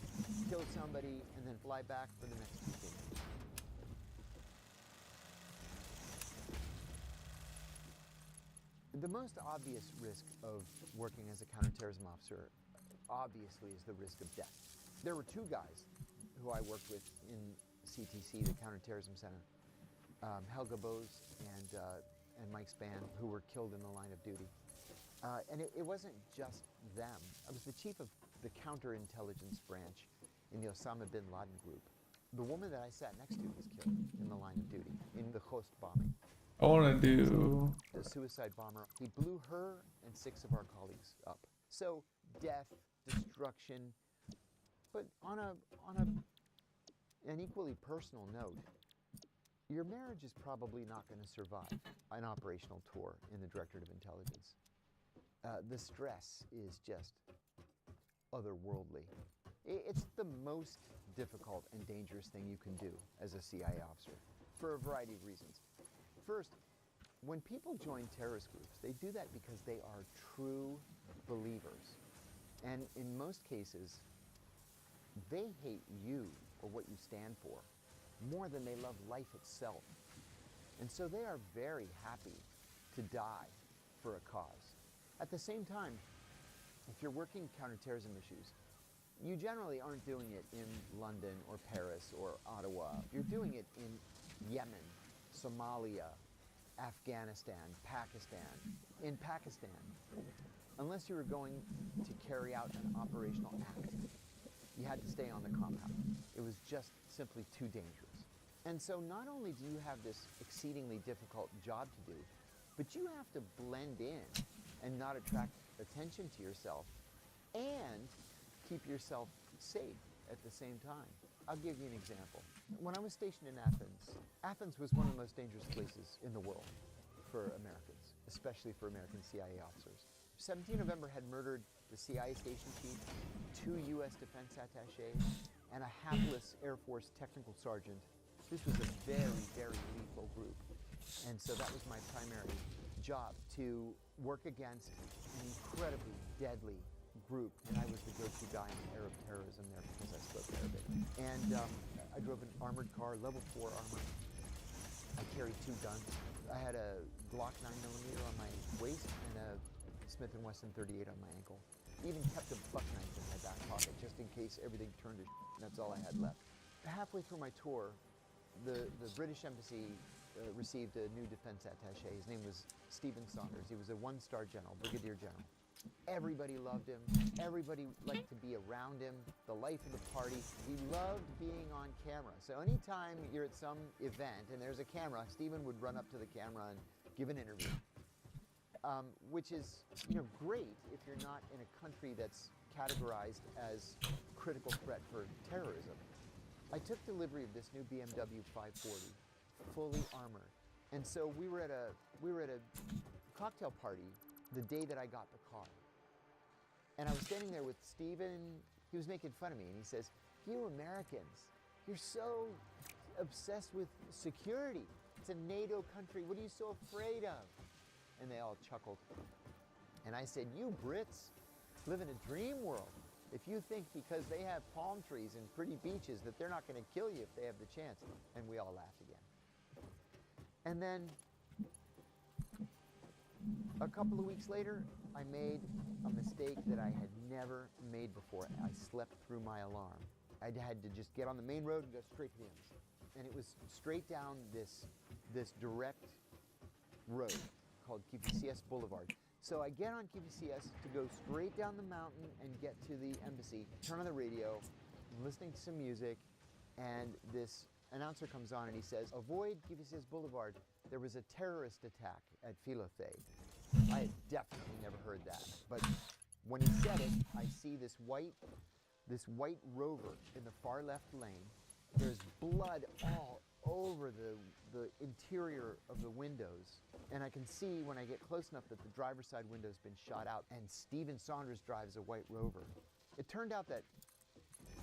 kill somebody, and then fly back for the next meeting. The most obvious risk of working as a counterterrorism officer, obviously, is the risk of death. There were two guys who I worked with in CTC, the Counterterrorism Center, Helga Bose and Mike Spann, who were killed in the line of duty. And it wasn't just them. I was the chief of the counterintelligence branch in the Osama bin Laden group. The woman that I sat next to was killed in the line of duty in the Khost bombing. I want to do. The suicide bomber, he blew her and 6 of our colleagues up. So death, destruction, but on an equally personal note, your marriage is probably not going to survive an operational tour in the Directorate of Intelligence. The stress is just otherworldly. It's the most difficult and dangerous thing you can do as a CIA officer for a variety of reasons. First, when people join terrorist groups, they do that because they are true believers. And in most cases, they hate you or what you stand for more than they love life itself. And so they are very happy to die for a cause. At the same time, if you're working counterterrorism issues, you generally aren't doing it in London or Paris or Ottawa. You're doing it in Yemen, Somalia, Afghanistan, Pakistan. In Pakistan, unless you were going to carry out an operational act, you had to stay on the compound. It was just simply too dangerous. And so not only do you have this exceedingly difficult job to do, but you have to blend in and not attract attention to yourself and keep yourself safe at the same time. I'll give you an example. When I was stationed in Athens, Athens was one of the most dangerous places in the world for Americans, especially for American CIA officers. 17 November had murdered the CIA station chief, 2 U.S. defense attachés, and a hapless Air Force technical sergeant. This was a very, very lethal group. And so that was my primary job, to work against an incredibly deadly group. And I was the go-to guy in Arab terrorism there because I spoke Arabic. And I drove an armored car, level 4 armor. I carried 2 guns. I had a Glock 9mm on my waist and a Smith & Wesson 38 on my ankle. Even kept a buck knife in my back pocket just in case everything turned to and that's all I had left. Halfway through my tour, the British Embassy received a new defense attaché. His name was Stephen Saunders. He was a one-star general, brigadier general. Everybody loved him. Everybody liked to be around him. The life of the party. He loved being on camera. So anytime you're at some event and there's a camera, Stephen would run up to the camera and give an interview. Which is, great if you're not in a country that's categorized as critical threat for terrorism. I took delivery of this new BMW 540, fully armored. And so we were at a cocktail party the day that I got the car. And I was standing there with Stephen. He was making fun of me, and he says, "You Americans, you're so obsessed with security. It's a NATO country. What are you so afraid of?" And they all chuckled. And I said, "You Brits live in a dream world. If you think because they have palm trees and pretty beaches that they're not going to kill you if they have the chance." And we all laughed again. And then a couple of weeks later, I made a mistake that I had never made before. I slept through my alarm. I had to just get on the main road and go straight to the embassy. And it was straight down this direct road called QPCS Boulevard. So I get on QPCS to go straight down the mountain and get to the embassy, turn on the radio, I'm listening to some music, and this announcer comes on and he says, "Avoid QPCS Boulevard. There was a terrorist attack at Philothé." I had definitely never heard that. But when he said it, I see this white Rover in the far left lane. There's blood all over the interior of the windows. And I can see when I get close enough that the driver's side window's been shot out, and Stephen Saunders drives a white Rover. It turned out that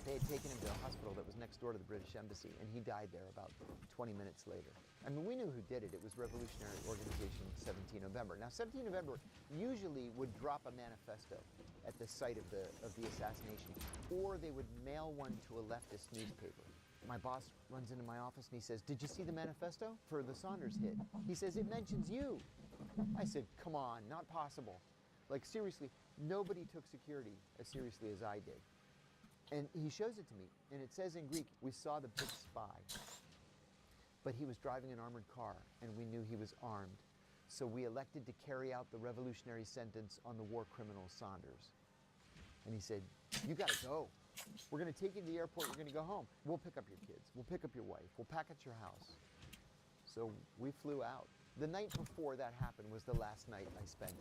they had taken him to a hospital that was next door to the British Embassy, and he died there about 20 minutes later. I mean, we knew who did it. It was Revolutionary Organization 17 November. Now, 17 November usually would drop a manifesto at the site of the assassination, or they would mail one to a leftist newspaper. My boss runs into my office and he says, "Did you see the manifesto for the Saunders hit?" He says, "It mentions you." I said, "Come on, not possible." Like, seriously, nobody took security as seriously as I did. And he shows it to me, and it says in Greek, "We saw the big spy." But he was driving an armored car, and we knew he was armed. So we elected to carry out the revolutionary sentence on the war criminal Saunders. And he said, "You gotta go. We're gonna take you to the airport, you're gonna go home. We'll pick up your kids, we'll pick up your wife, we'll pack at your house." So we flew out. The night before that happened was the last night I spent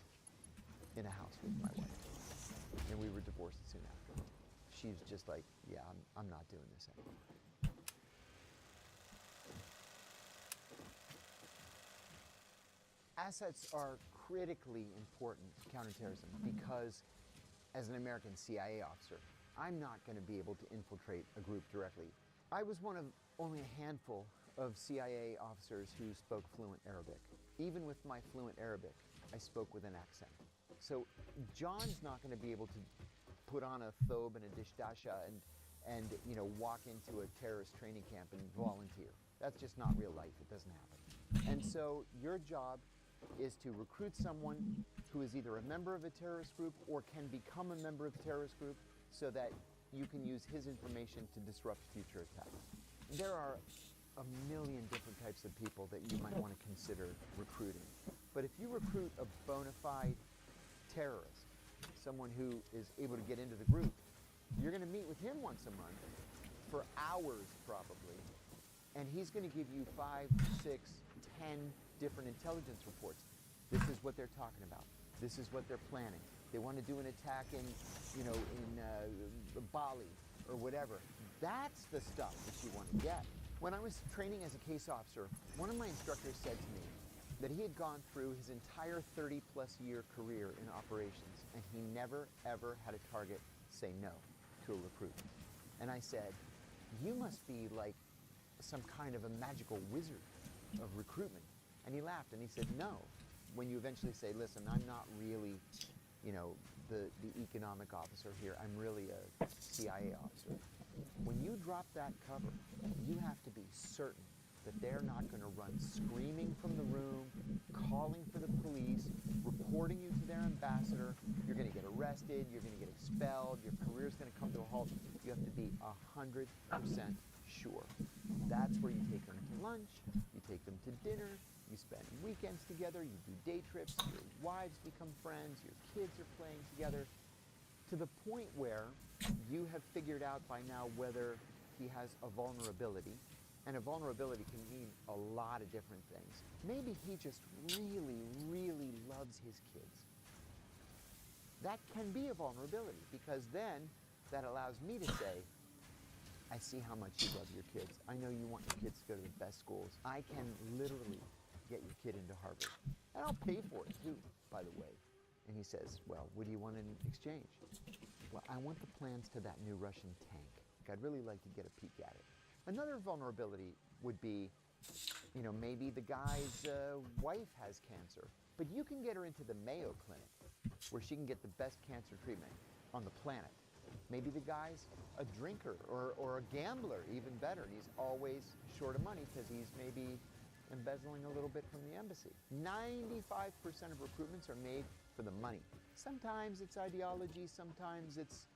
in a house with my wife. And we were divorced soon after. She was just like, "Yeah, I'm not doing this anymore." Assets are critically important to counterterrorism because as an American CIA officer, I'm not going to be able to infiltrate a group directly. I was one of only a handful of CIA officers who spoke fluent Arabic. Even with my fluent Arabic, I spoke with an accent. So John's not going to be able to put on a thobe and a dishdasha and walk into a terrorist training camp and volunteer. That's just not real life. It doesn't happen. And so your job is to recruit someone who is either a member of a terrorist group or can become a member of a terrorist group so that you can use his information to disrupt future attacks. There are a million different types of people that you might want to consider recruiting. But if you recruit a bona fide terrorist, someone who is able to get into the group, you're going to meet with him once a month for hours probably, and he's going to give you 5, 6, 10 different intelligence reports. This is what they're talking about. This is what they're planning. They want to do an attack in Bali or whatever. That's the stuff that you want to get. When I was training as a case officer, one of my instructors said to me that he had gone through his entire 30-plus year career in operations, and he never, ever had a target say no to a recruit. And I said, "You must be like some kind of a magical wizard of recruitment." And he laughed and he said, "No. When you eventually say, listen, I'm not really, the economic officer here. I'm really a CIA officer. When you drop that cover, you have to be certain that they're not going to run screaming from the room, calling for the police, reporting you to their ambassador. You're going to get arrested, you're going to get expelled, your career's going to come to a halt. You have to be 100% sure. That's where you take them to lunch, you take them to dinner, you spend weekends together, you do day trips, your wives become friends, your kids are playing together, to the point where you have figured out by now whether he has a vulnerability. And a vulnerability can mean a lot of different things. Maybe he just really, really loves his kids. That can be a vulnerability, because then that allows me to say, I see how much you love your kids. I know you want your kids to go to the best schools. I can literally get your kid into Harvard. And I'll pay for it too, by the way. And he says, well, what do you want in exchange? Well, I want the plans to that new Russian tank. I'd really like to get a peek at it. Another vulnerability would be, you know, maybe the guy's wife has cancer, but you can get her into the Mayo Clinic where she can get the best cancer treatment on the planet. Maybe the guy's a drinker or a gambler, even better, and he's always short of money because he's maybe embezzling a little bit from the embassy. 95% of recruitments are made for the money. Sometimes it's ideology, sometimes it's,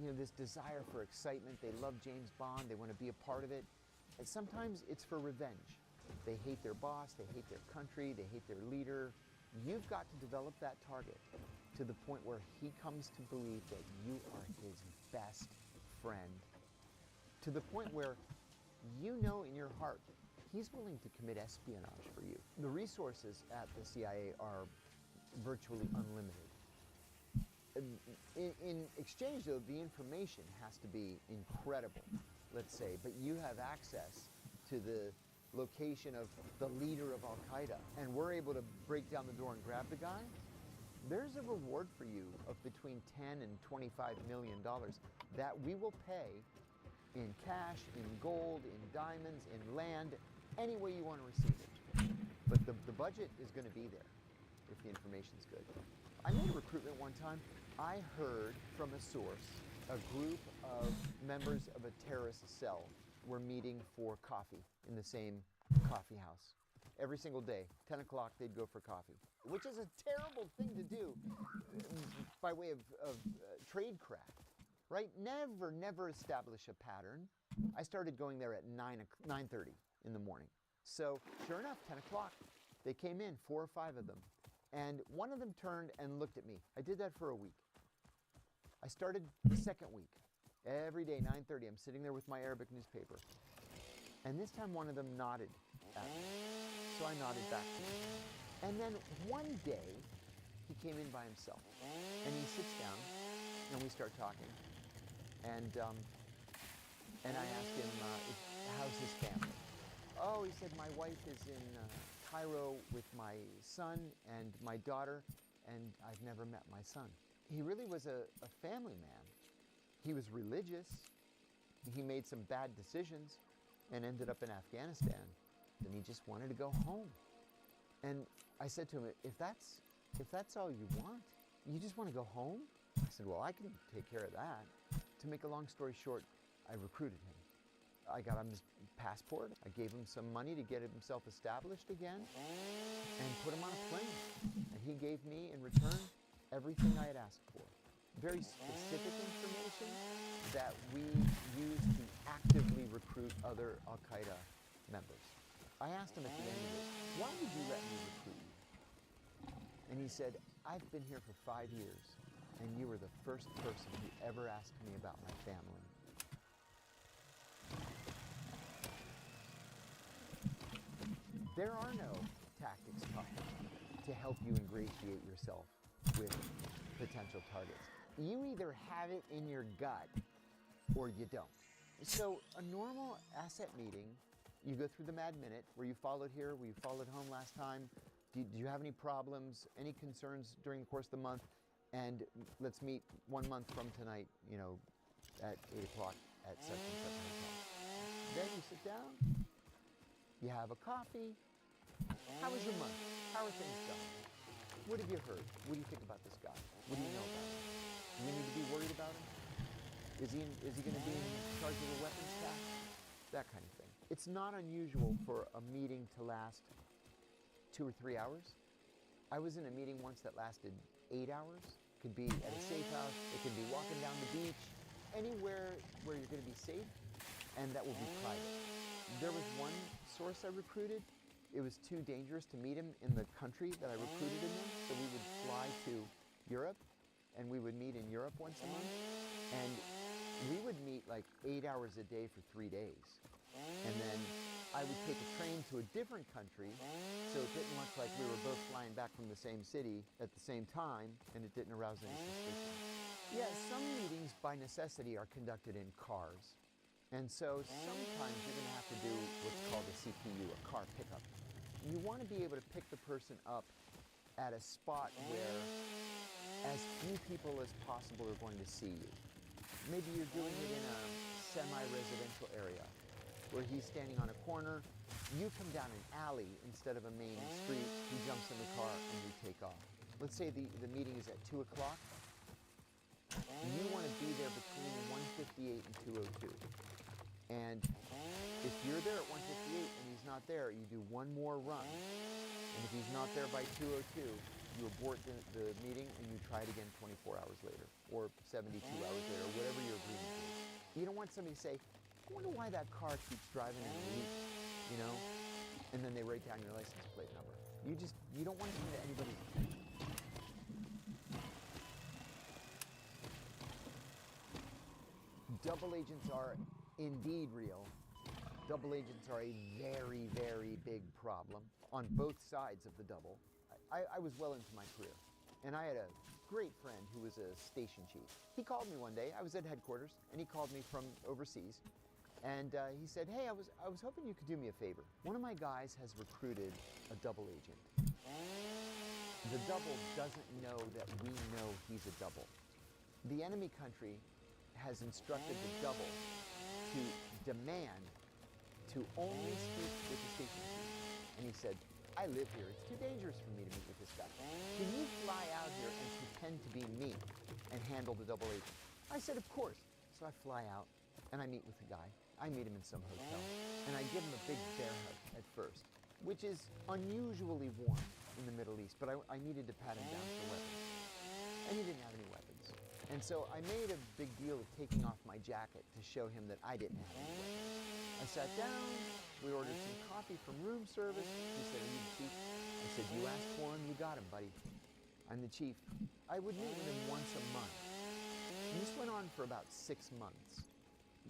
you know, this desire for excitement. They love James Bond, they want to be a part of it. And sometimes it's for revenge. They hate their boss, they hate their country, they hate their leader. You've got to develop that target to the point where he comes to believe that you are his best friend. To the point where you know in your heart he's willing to commit espionage for you. The resources at the CIA are virtually unlimited. In exchange, though, the information has to be incredible, let's say, but you have access to the location of the leader of Al-Qaeda, and we're able to break down the door and grab the guy. There's a reward for you of between $10 and $25 million that we will pay in cash, in gold, in diamonds, in land, any way you want to receive it. But the budget is going to be there if the information's good. I made a recruitment one time. I heard from a source a group of members of a terrorist cell were meeting for coffee in the same coffee house. Every single day, 10 o'clock, they'd go for coffee, which is a terrible thing to do by way of tradecraft, right? Never establish a pattern. I started going there at 9:30 in the morning. So sure enough, 10 o'clock, they came in, 4 or 5 of them. And one of them turned and looked at me. I did that for a week. I started the second week. Every day, 9:30, I'm sitting there with my Arabic newspaper. And this time one of them nodded at me. So I nodded back to him. And then one day, he came in by himself. And he sits down, and we start talking. And I asked him, how's his family? Oh, he said, my wife is in Cairo with my son and my daughter, and I've never met my son. He really was a family man. He was religious. He made some bad decisions and ended up in Afghanistan. And he just wanted to go home. And I said to him, if that's all you want, you just want to go home? I said, well, I can take care of that. To make a long story short, I recruited him. I got him his passport. I gave him some money to get himself established again and put him on a plane. And he gave me, in return, everything I had asked for. Very specific information that we use to actively recruit other Al-Qaeda members. I asked him at the end of it, why did you let me recruit you? And he said, I've been here for 5 years, and you were the first person who ever asked me about my family. There are no tactics taught to help you ingratiate yourself with potential targets. You either have it in your gut or you don't. So a normal asset meeting, you go through the Mad Minute, where you followed here, where you followed home last time. Do you have any problems, any concerns during the course of the month? And let's meet 1 month from tonight, you know, at 8 o'clock at such and such a hotel. Then you sit down, you have a coffee. How was your month? How are things going? What have you heard? What do you think about this guy? What do you know about him? Do we need to be worried about him? Is he going to be in charge of the weapons task? That kind of thing. It's not unusual for a meeting to last 2 or 3 hours. I was in a meeting once that lasted 8 hours could be at a safe house, it could be walking down the beach, anywhere where you're going to be safe, and that will be private. There was one source I recruited. It was too dangerous to meet him in the country that I recruited him in, so we would fly to Europe, and we would meet in Europe once a month, and we would meet like 8 hours a day for 3 days. And then I would take a train to a different country, so it didn't look like we were both flying back from the same city at the same time, and it didn't arouse any suspicion. Yeah, some meetings by necessity are conducted in cars. And so sometimes you're going to have to do what's called a CPU, a car pickup. You want to be able to pick the person up at a spot where as few people as possible are going to see you. Maybe you're doing it in a semi-residential area where he's standing on a corner, you come down an alley instead of a main street, he jumps in the car and you take off. Let's say the meeting is at 2 o'clock. You want to be there between 1:58 and 2:02. And if you're there at 1:58 and he's not there, you do one more run. And if he's not there by 2:02, you abort the meeting and you try it again 24 hours later, or 72 hours later, or whatever your agreement is. You don't want somebody to say, I wonder why that car keeps driving in a loop, you know? And then they write down your license plate number. You don't want to come to anybody's attention. Double agents are indeed real. Double agents are a very, very big problem on both sides of the double. I was well into my career, and I had a great friend who was a station chief. He called me one day. I was at headquarters, and he called me from overseas, and he said, hey, I was hoping you could do me a favor. One of my guys has recruited a double agent. The double doesn't know that we know he's a double. The enemy country has instructed the double to demand to only speak with the station chief. And he said, I live here. It's too dangerous for me to meet with this guy. Can you fly out here and pretend to be me and handle the double agent? I said, of course. So I fly out and I meet with the guy. I meet him in some hotel and I give him a big bear hug at first, which is unusually warm in the Middle East, but I needed to pat him down for weapons. And he didn't have any weapons. And so I made a big deal of taking off my jacket to show him that I didn't have any weapons. I sat down, we ordered some coffee from room service. He said, are you the chief? I said, you asked for him, you got him, buddy. I'm the chief. I would meet with him once a month. And this went on for about 6 months.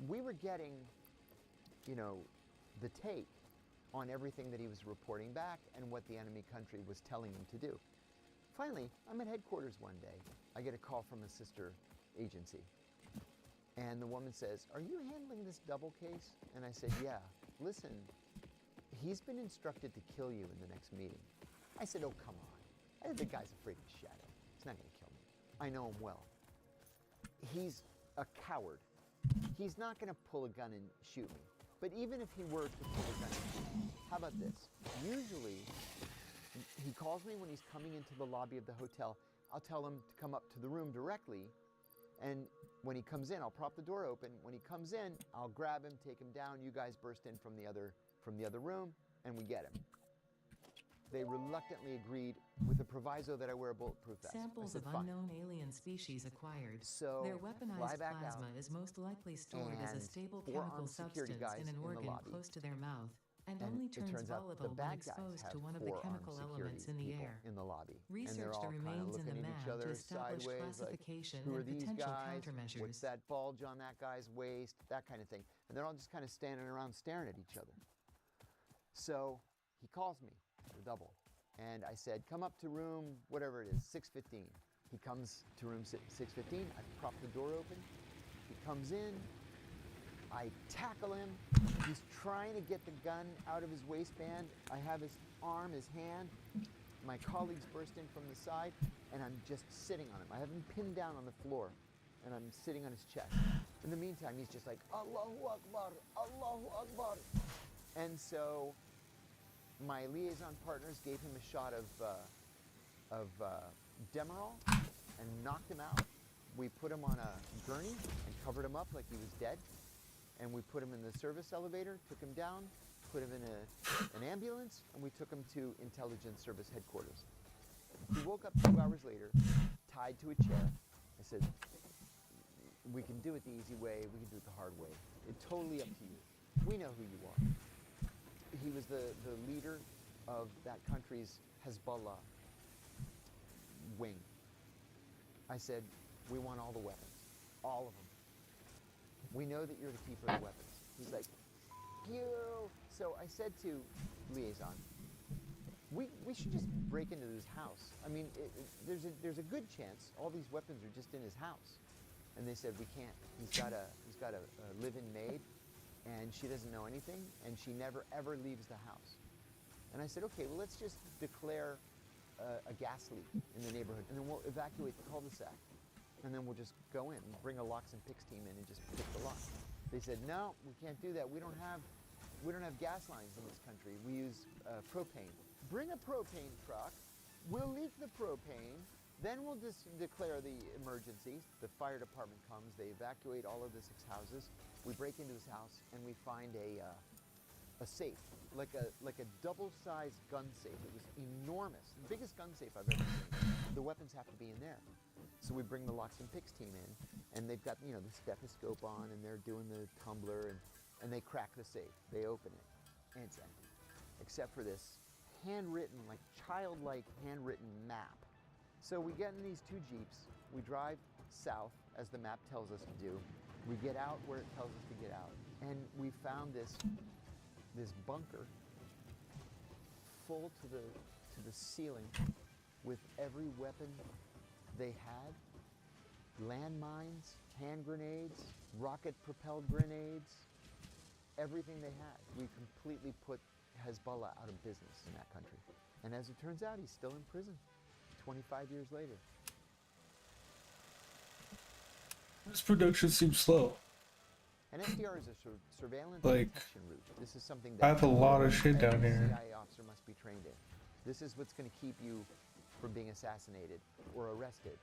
We were getting, the take on everything that he was reporting back and what the enemy country was telling him to do. Finally, I'm at headquarters one day. I get a call from a sister agency. And the woman says, are you handling this double case? And I said, yeah. Listen, he's been instructed to kill you in the next meeting. I said, oh, come on. I think the guy's afraid of Shadow. He's not going to kill me. I know him well. He's a coward. He's not going to pull a gun and shoot me. But even if he were to pull a gun and shoot me, how about this? Usually, he calls me when he's coming into the lobby of the hotel. I'll tell him to come up to the room directly. And when he comes in, I'll prop the door open. When he comes in, I'll grab him, take him down. You guys burst in from the other room, and we get him. They reluctantly agreed with the proviso that I wear a bulletproof vest. Samples of unknown alien species acquired. So their weaponized plasma is most likely stored as a stable chemical substance in an organ close to their mouth, and only turns volatile when exposed to one of the chemical elements in the air. In the lobby. Research the remains in the man to establish classification and potential countermeasures. What's that bulge on that guy's waist? That kind of thing. And they're all just kind of standing around staring at each other. So he calls me, the double, and I said, come up to room, whatever it is, 615. He comes to room 615. I prop the door open. He comes in. I tackle him. He's trying to get the gun out of his waistband. I have his arm, his hand. My colleagues burst in from the side, and I'm just sitting on him. I have him pinned down on the floor, and I'm sitting on his chest. In the meantime, he's just like, Allahu Akbar, Allahu Akbar. And so my liaison partners gave him a shot of Demerol and knocked him out. We put him on a gurney and covered him up like he was dead. And we put him in the service elevator, took him down, put him in an ambulance, and we took him to intelligence service headquarters. He woke up 2 hours later, tied to a chair. I said, we can do it the easy way, we can do it the hard way. It's totally up to you. We know who you are. He was the leader of that country's Hezbollah wing. I said, we want all the weapons, all of them. We know that you're the keeper of the weapons. He's like, you. So I said to Liaison, we should just break into his house. I mean, there's a good chance all these weapons are just in his house. And they said, we can't. He's got a live-in maid, and she doesn't know anything, and she never ever leaves the house. And I said, okay, well, let's just declare a gas leak in the neighborhood, and then we'll evacuate the cul-de-sac. And then we'll just go in and bring a locks and picks team in and just pick the lock. They said, no, we can't do that. We don't have gas lines in this country. We use propane. Bring a propane truck. We'll leak the propane. Then we'll just declare the emergency. The fire department comes. They evacuate all of the 6 houses. We break into his house and we find a safe, like a double-sized gun safe. It was enormous, the biggest gun safe I've ever seen. The weapons have to be in there. So we bring the locks and picks team in, and they've got, you know, the stethoscope on, and they're doing the tumbler, and they crack the safe. They open it, and it's empty, except for this handwritten, like childlike handwritten map. So we get in these 2 Jeeps. We drive south, as the map tells us to do. We get out where it tells us to get out, and we found this bunker full to the ceiling with every weapon they had, landmines, hand grenades, rocket-propelled grenades, everything they had. We completely put Hezbollah out of business in that country. And as it turns out, he's still in prison 25 years later. This production seems slow. And SDR is a surveillance Like, detection route. This is something I that have a lot of shit down every here. CIA officer must be trained in. This is what's going to keep you from being assassinated or arrested.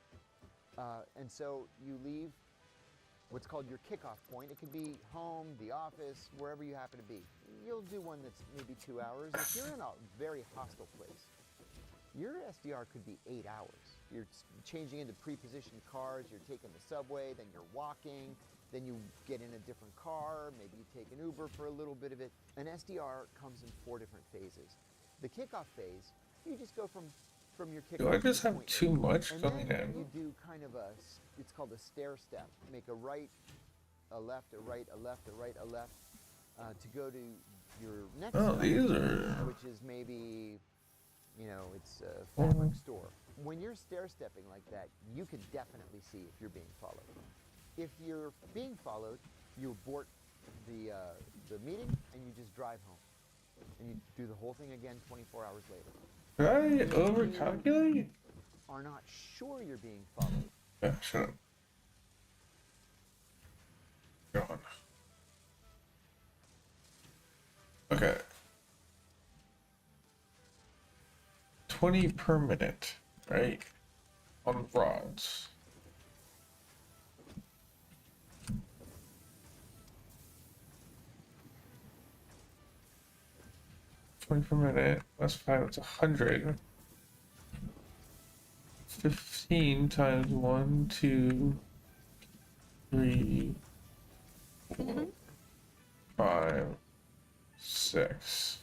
And so you leave what's called your kickoff point. It could be home, the office, wherever you happen to be. You'll do one that's maybe 2 hours. If you're in a very hostile place, your SDR could be 8 hours. You're changing into pre-positioned cars, you're taking the subway, then you're walking, then you get in a different car, maybe you take an Uber for a little bit of it. An SDR comes in 4 different phases. The kickoff phase, you just go from your kickoff. Do I just have point too A, much and coming then in? you do kind of it's called a stair step. Make a right, a left, a right, a left, a right, a left, to go to your next Oh, step, these are... which is maybe, you know, it's a Oh. fabric store. When you're stair stepping like that, you can definitely see if you're being followed. If you're being followed, you abort the meeting and you just drive home. And you do the whole thing again 24 hours later. Did I If overcalculate? you are not sure you're being followed, Yeah, shut up. Go on. Okay. 20 per minute, right? On rods. Per minute, that's 5, that's 100. 15 times 1, 2, 3, 4, 5, 6.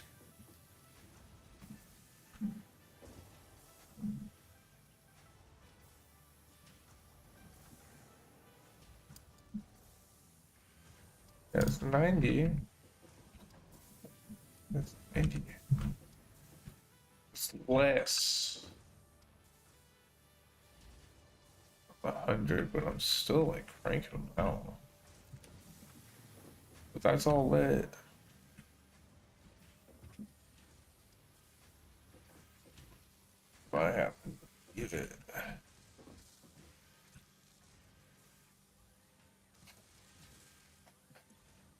That's 90. That's 90. It's less. 100, but I'm still like cranking them out. But that's all lit. If I happen to give it.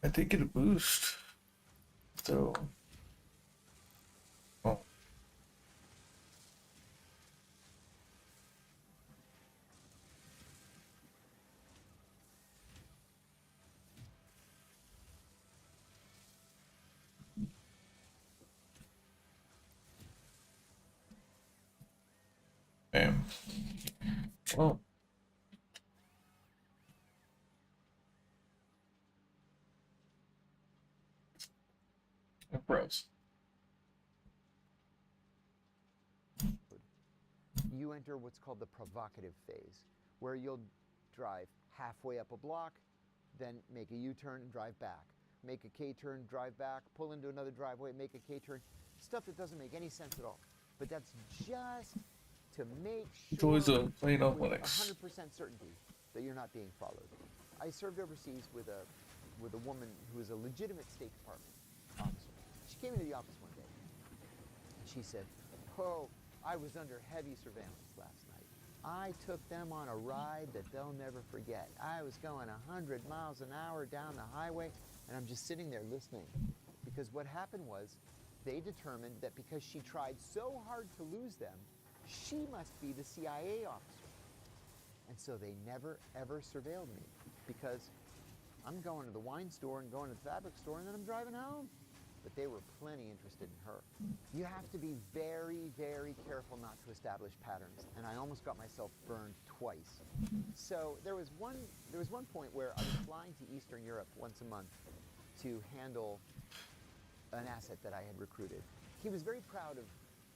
I did get a boost. So. Oh. Bam. Oh. Gross. You enter what's called the provocative phase, where you'll drive halfway up a block, then make a U-turn and drive back. Make a K-turn, drive back, pull into another driveway, make a K-turn. Stuff that doesn't make any sense at all. But that's just to make It's sure always a plain old with Linux. 100% certainty that you're not being followed. I served overseas with a woman who was a legitimate State Department officer. She came into the office one day, and she said, "Oh, I was under heavy surveillance last night. I took them on a ride that they'll never forget. I was going 100 miles an hour down the highway, and I'm just sitting there listening." Because what happened was, they determined that because she tried so hard to lose them, she must be the CIA officer. And so they never, ever surveilled me, because I'm going to the wine store and going to the fabric store, and then I'm driving home. But they were plenty interested in her. You have to be very, very careful not to establish patterns, and I almost got myself burned twice. So there was one point where I was flying to Eastern Europe once a month to handle an asset that I had recruited. He was very proud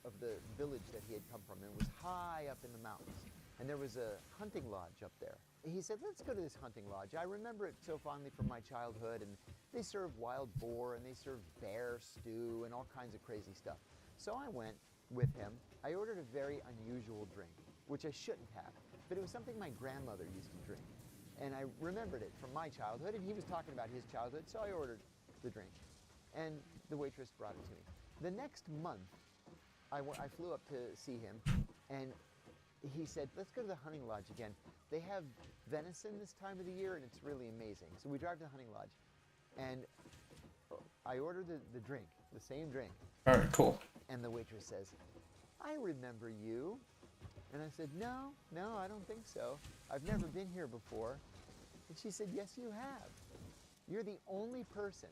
of the village that he had come from. It was high up in the mountains, and there was a hunting lodge up there. He said, "Let's go to this hunting lodge. I remember it so fondly from my childhood, and they serve wild boar, and they serve bear stew, and all kinds of crazy stuff." So I went with him. I ordered a very unusual drink, which I shouldn't have, but it was something my grandmother used to drink. And I remembered it from my childhood, and he was talking about his childhood, so I ordered the drink. And the waitress brought it to me. The next month, I flew up to see him, and he said, "Let's go to the hunting lodge again. They have venison this time of the year, and it's really amazing." So we drive to the hunting lodge, and I order the drink, the same drink. All right, cool. And the waitress says, "I remember you." And I said, no, I don't think so. I've never been here before." And she said, "Yes, you have. You're the only person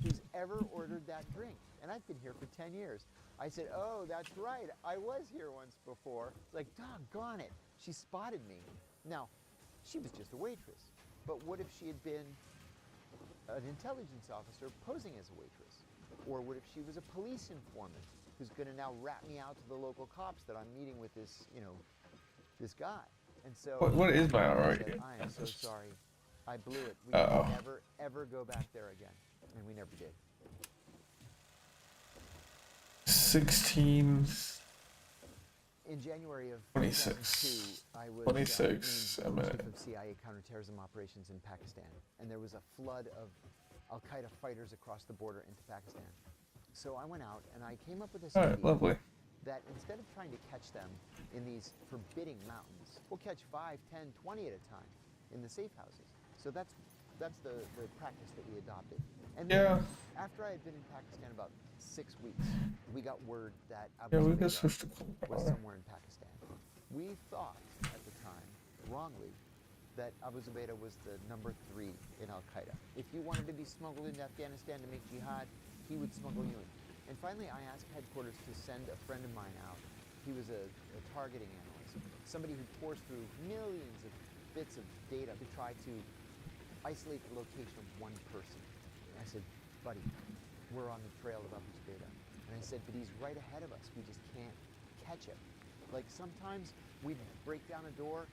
who's ever ordered that drink. And I've been here for 10 years. I said, "Oh, that's right. I was here once before." Like, doggone it. She spotted me. Now, she was just a waitress. But what if she had been an intelligence officer posing as a waitress? Or what if she was a police informant who's going to now rat me out to the local cops that I'm meeting with this, this guy? And so What is my I already? said, "I am so sorry. I blew it. We can never, ever go back there again." And we never did. 16. In January of 26. 2002, I was 26, named I'm chief of CIA counterterrorism operations in Pakistan, and there was a flood of Al-Qaeda fighters across the border into Pakistan. So I went out and I came up with this All right, idea lovely. that instead of trying to catch them in these forbidding mountains, we'll catch 5, 10, 20 at a time in the safe houses. So that's the practice that we adopted. And then after I had been in Pakistan about 6 weeks, we got word that Abu Yeah, we can Zubaydah switch to was somewhere in Pakistan. We thought at the time, wrongly, that Abu Zubaydah was the number 3 in Al-Qaeda. If you wanted to be smuggled into Afghanistan to make jihad, he would smuggle you in. And finally, I asked headquarters to send a friend of mine out. He was a targeting analyst, somebody who pours through millions of bits of data to try to isolate the location of one person. And I said, "Buddy, we're on the trail of Abu Zubaydah." And I said, "But he's right ahead of us. We just can't catch him." Like sometimes we'd break down a door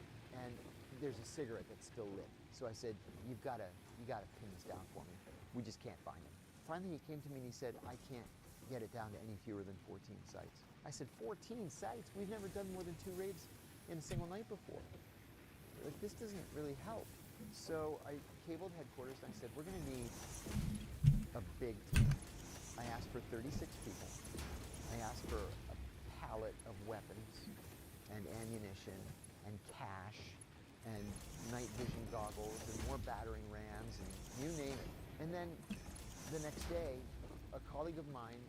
and there's a cigarette that's still lit. So I said, you gotta pin this down for me. We just can't find him." Finally, he came to me and he said, "I can't get it down to any fewer than 14 sites." I said, 14 sites? We've never done more than 2 raids in a single night before. Like, this doesn't really help. So I cabled headquarters and I said, "We're gonna need a big team." I asked for 36 people. I asked for a pallet of weapons and ammunition and cash and night vision goggles and more battering rams and you name it. And then the next day, a colleague of mine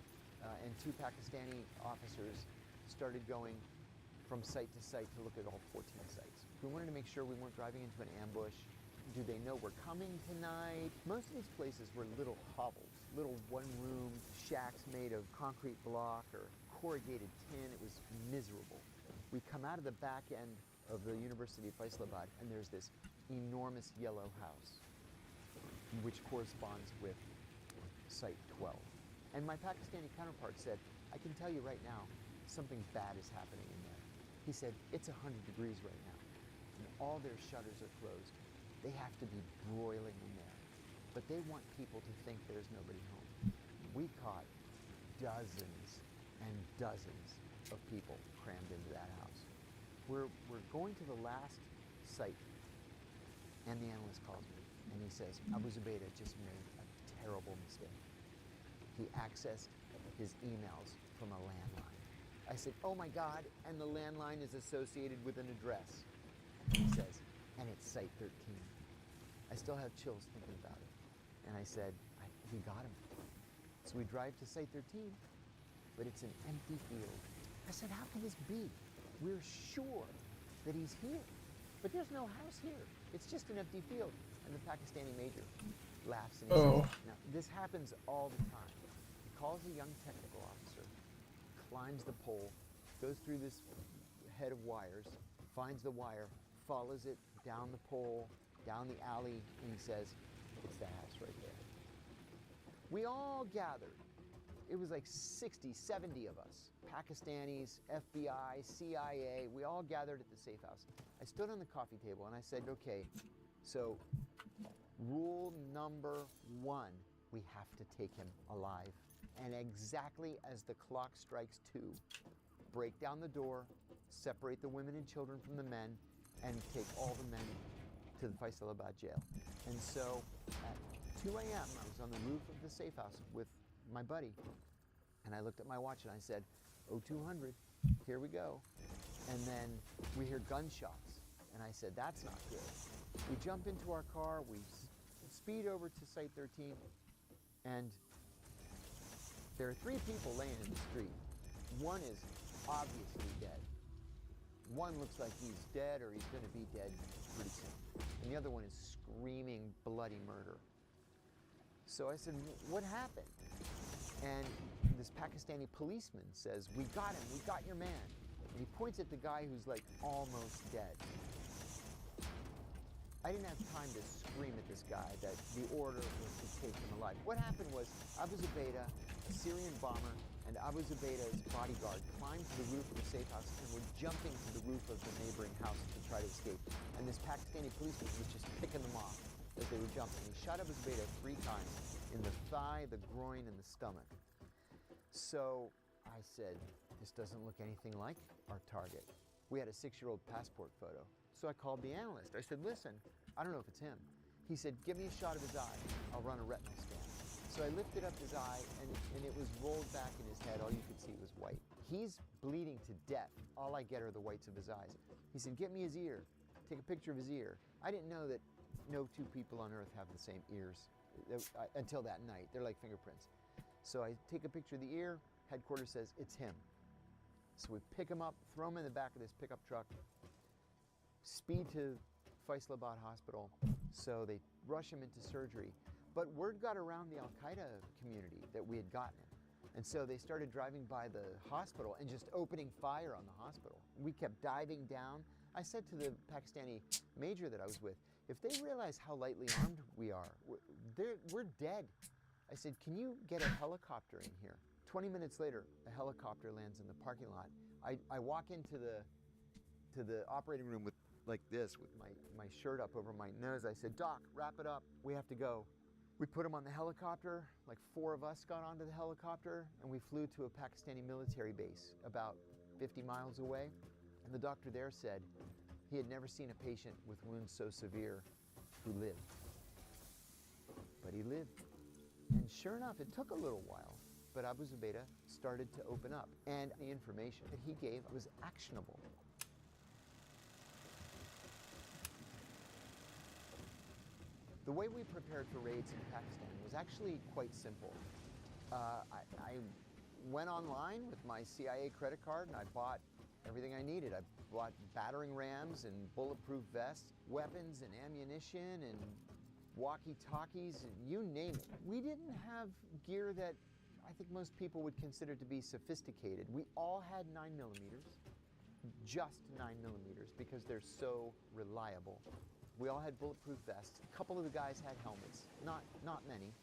and 2 Pakistani officers started going from site to site to look at all 14 sites. We wanted to make sure we weren't driving into an ambush. Do they know we're coming tonight? Most of these places were little hovels, little one-room shacks made of concrete block or corrugated tin. It was miserable. We come out of the back end of the University of Faisalabad, and there's this enormous yellow house, which corresponds with Site 12. And my Pakistani counterpart said, I can tell you right now, something bad is happening in there. He said, it's 100 degrees right now, and all their shutters are closed. They have to be broiling in there, but they want people to think there's nobody home. We caught dozens and dozens of people crammed into that house. We're going to the last site, and the analyst calls me, and he says, Abu Zubaydah just made a terrible mistake. He accessed his emails from a landline. I said, oh my God, and the landline is associated with an address. And he says, and it's Site 13. I still have chills thinking about it. And I said, we got him. So we drive to Site 13, but it's an empty field. I said, how can this be? We're sure that he's here, but there's no house here. It's just an empty field. And the Pakistani major laughs and he says, now, this happens all the time. He calls a young technical officer, climbs the pole, goes through this head of wires, finds the wire, follows it down the pole, down the alley, and he says, it's the house right there. We all gathered. It was like 60, 70 of us. Pakistanis, FBI, CIA, we all gathered at the safe house. I stood on the coffee table and I said, okay, so rule number 1, we have to take him alive. And exactly as the clock strikes 2, break down the door, separate the women and children from the men, and take all the men to the Faisalabad jail. And so at 2 a.m., I was on the roof of the safe house with my buddy, and I looked at my watch and I said, 0200, here we go. And then we hear gunshots, and I said, that's not good. We jump into our car, we speed over to Site 13, and there are 3 people laying in the street. One is obviously dead. One looks like he's dead or he's going to be dead pretty soon. And the other one is screaming bloody murder. So I said, what happened? And this Pakistani policeman says, we got him, we got your man. And he points at the guy who's like almost dead. I didn't have time to scream at this guy that the order was to take him alive. What happened was Abu Zubaydah, a Syrian bomber, and Abu Zubaydah's bodyguard climbed to the roof of the safe house and were jumping to the roof of the neighboring house to try to escape. And this Pakistani policeman was just picking them off as they were jumping. He shot Abu Zubaydah 3 times in the thigh, the groin, and the stomach. So I said, this doesn't look anything like our target. We had a 6-year-old passport photo. So I called the analyst. I said, listen, I don't know if it's him. He said, give me a shot of his eye. I'll run a retinal scan. So I lifted up his eye, and it was rolled back in his head. All you could see was white. He's bleeding to death. All I get are the whites of his eyes. He said, get me his ear. Take a picture of his ear. I didn't know that no 2 people on Earth have the same ears until that night. They're like fingerprints. So I take a picture of the ear. Headquarters says, it's him. So we pick him up, throw him in the back of this pickup truck, speed to Faisalabad Hospital. So they rush him into surgery. But word got around the Al-Qaeda community that we had gotten him. And so they started driving by the hospital and just opening fire on the hospital. We kept diving down. I said to the Pakistani major that I was with, if they realize how lightly armed we are, we're dead. I said, can you get a helicopter in here? 20 minutes later, a helicopter lands in the parking lot. I walk into the operating room with like this, with my shirt up over my nose. I said, Doc, wrap it up. We have to go. We put him on the helicopter. Like 4 of us got onto the helicopter, and we flew to a Pakistani military base about 50 miles away. And the doctor there said he had never seen a patient with wounds so severe who lived. But he lived. And sure enough, it took a little while, but Abu Zubaydah started to open up, and the information that he gave was actionable. The way we prepared for raids in Pakistan was actually quite simple. I went online with my CIA credit card and I bought everything I needed. I bought battering rams and bulletproof vests, weapons and ammunition and walkie-talkies, and you name it. We didn't have gear that I think most people would consider to be sophisticated. We all had 9mm. just 9mm because they're so reliable. We all had bulletproof vests. A couple of the guys had helmets, not many.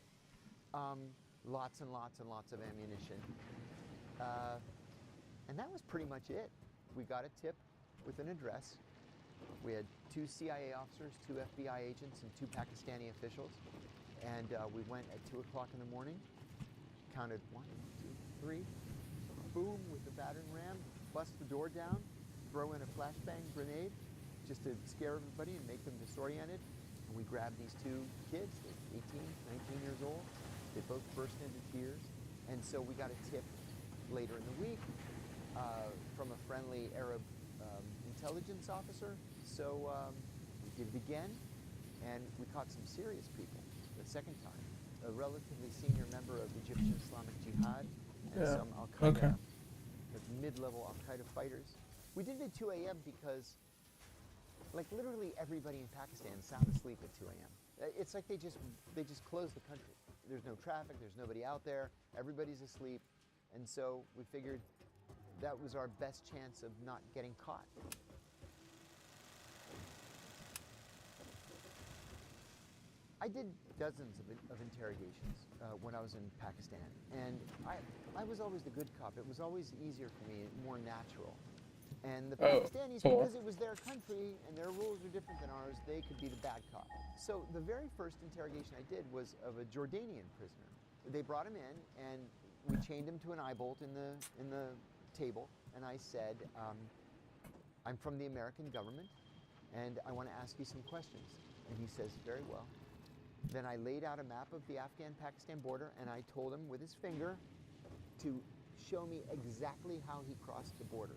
Lots and lots and lots of ammunition. And that was pretty much it. We got a tip with an address. We had 2 CIA officers, 2 FBI agents, and 2 Pakistani officials. And we went at 2 o'clock in the morning, counted 1, 2, 3, boom with the battering ram, bust the door down, throw in a flashbang grenade just to scare everybody and make them disoriented. And we grabbed these 2 kids, they're 18, 19 years old. They both burst into tears. And so we got a tip later in the week from a friendly Arab intelligence officer. So we did it again, and we caught some serious people the second time. A relatively senior member of Egyptian Islamic Jihad and some Al-Qaeda, mid-level Al-Qaeda fighters. We did it at 2 a.m. because, like, literally everybody in Pakistan is sound asleep at 2 a.m. It's like they just closed the country. There's no traffic, there's nobody out there, everybody's asleep. And so we figured that was our best chance of not getting caught. I did dozens of interrogations when I was in Pakistan, and I was always the good cop. It was always easier for me, more natural. And the Pakistanis, because it was their country and their rules are different than ours, they could be the bad cop. So the very first interrogation I did was of a Jordanian prisoner. They brought him in, and we chained him to an eye bolt in the table, and I said, I'm from the American government, and I want to ask you some questions. And he says, very well. Then I laid out a map of the Afghan-Pakistan border, and I told him with his finger to show me exactly how he crossed the border.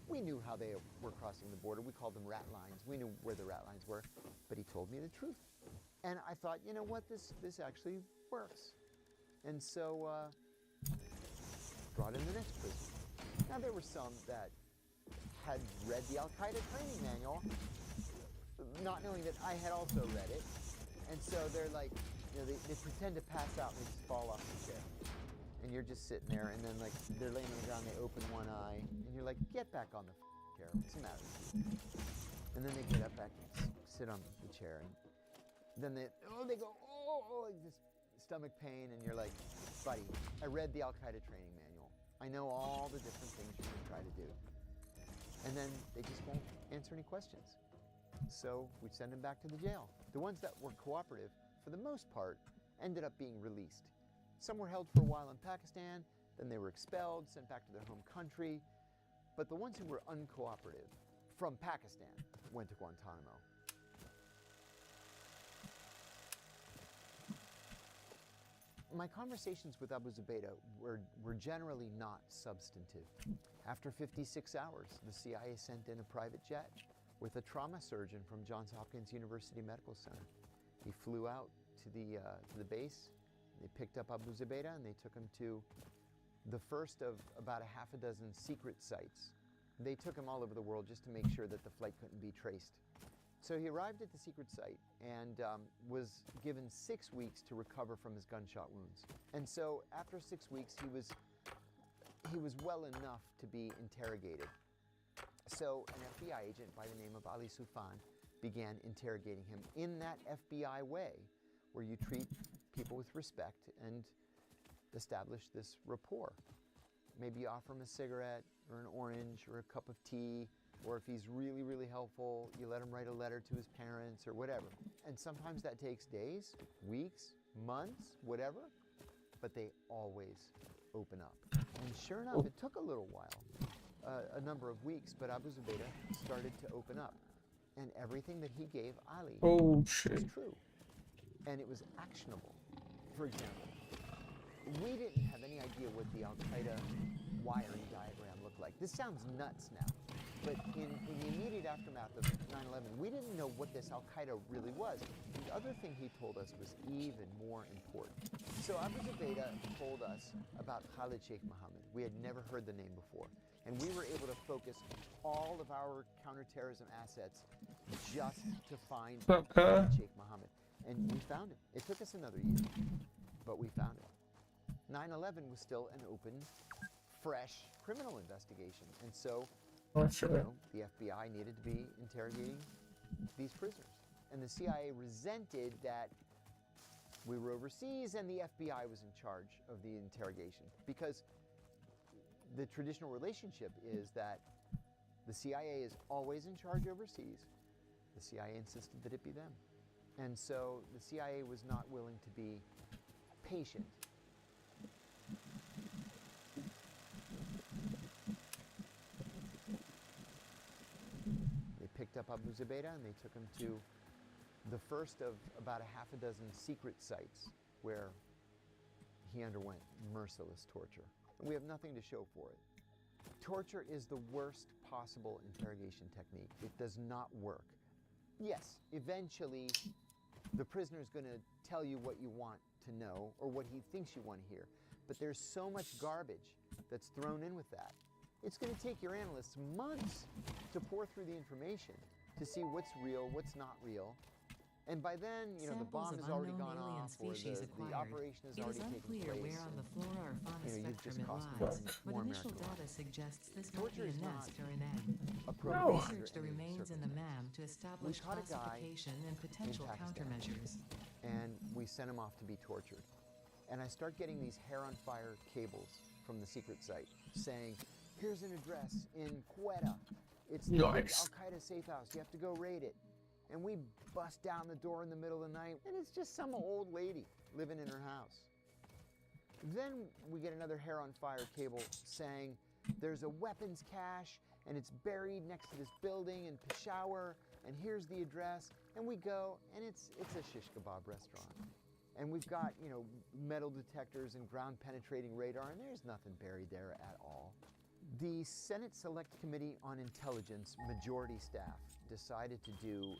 We knew how they were crossing the border. We called them rat lines. We knew where the rat lines were, but he told me the truth. And I thought, you know what, this actually works. And so brought in the next prisoner. Now there were some that had read the Al-Qaeda training manual, not knowing that I had also read it. And so they're like, you know, they pretend to pass out and they just fall off the chair. And you're just sitting there, and then like they're laying on the ground, they open one eye, and you're like, get back on the chair, what's the matter with you? And then they get up back and sit on the chair, and then they go, like this stomach pain, and you're like, buddy, I read the Al-Qaeda training manual. I know all the different things you're gonna try to do. And then they just won't answer any questions. So we send them back to the jail. The ones that were cooperative, for the most part, ended up being released. Some were held for a while in Pakistan, then they were expelled, sent back to their home country. But the ones who were uncooperative from Pakistan went to Guantanamo. My conversations with Abu Zubaydah were generally not substantive. After 56 hours, the CIA sent in a private jet with a trauma surgeon from Johns Hopkins University Medical Center. He flew out to the base. They picked up Abu Zubaydah and they took him to the first of about a half a dozen secret sites. They took him all over the world just to make sure that the flight couldn't be traced. So he arrived at the secret site and was given 6 weeks to recover from his gunshot wounds. And so after 6 weeks, he was well enough to be interrogated. So an FBI agent by the name of Ali Soufan began interrogating him in that FBI way, where you treat people with respect and establish this rapport. Maybe you offer him a cigarette or an orange or a cup of tea, or if he's really, really helpful, you let him write a letter to his parents or whatever. And sometimes that takes days, weeks, months, whatever, but they always open up. And sure enough, it took a little while. A number of weeks, but Abu Zubaydah started to open up. And everything that he gave Ali was true. And it was actionable. For example, we didn't have any idea what the Al-Qaeda wiring diagram looked like. This sounds nuts now, but in the immediate aftermath of 9/11, we didn't know what this Al-Qaeda really was. The other thing he told us was even more important. So Abu Zubaydah told us about Khalid Sheikh Mohammed. We had never heard the name before. And we were able to focus all of our counterterrorism assets just to find Khalid Sheikh Mohammed. And we found him. It took us another year, but we found him. 9/11 was still an open, fresh criminal investigation. And so Oh, sure. You know, the FBI needed to be interrogating these prisoners. And the CIA resented that we were overseas and the FBI was in charge of the interrogation, because the traditional relationship is that the CIA is always in charge overseas. The CIA insisted that it be them. And so the CIA was not willing to be patient. They picked up Abu Zubaydah and they took him to the first of about a half a dozen secret sites where he underwent merciless torture. And we have nothing to show for it. Torture is the worst possible interrogation technique. It does not work. Yes, eventually the prisoner is going to tell you what you want to know or what he thinks you want to hear. But there's so much garbage that's thrown in with that. It's going to take your analysts months to pour through the information to see what's real, what's not real. And by then, you know, the bomb has already gone off, or the operation has already taken place. It is unclear where on the flora or fauna you've just spectrum cost it more, lies, but more initial American data lives. suggests this might Torture be is a not nest or an egg. appropriate Research the under any remains in the circumstance. MAM to establish caught a guy classification and potential in Pakistan. countermeasures. And we sent him off to be tortured. And I start getting these hair on fire cables from the secret site saying, here's an address in Quetta. It's the Nice. Al-Qaeda safe house. You have to go raid it. And we bust down the door in the middle of the night, and it's just some old lady living in her house. Then we get another hair on fire cable saying there's a weapons cache, and it's buried next to this building in Peshawar, and here's the address. And we go, and it's a shish kebab restaurant. And we've got, you know, metal detectors and ground penetrating radar, and there's nothing buried there at all. The Senate Select Committee on Intelligence majority staff decided to do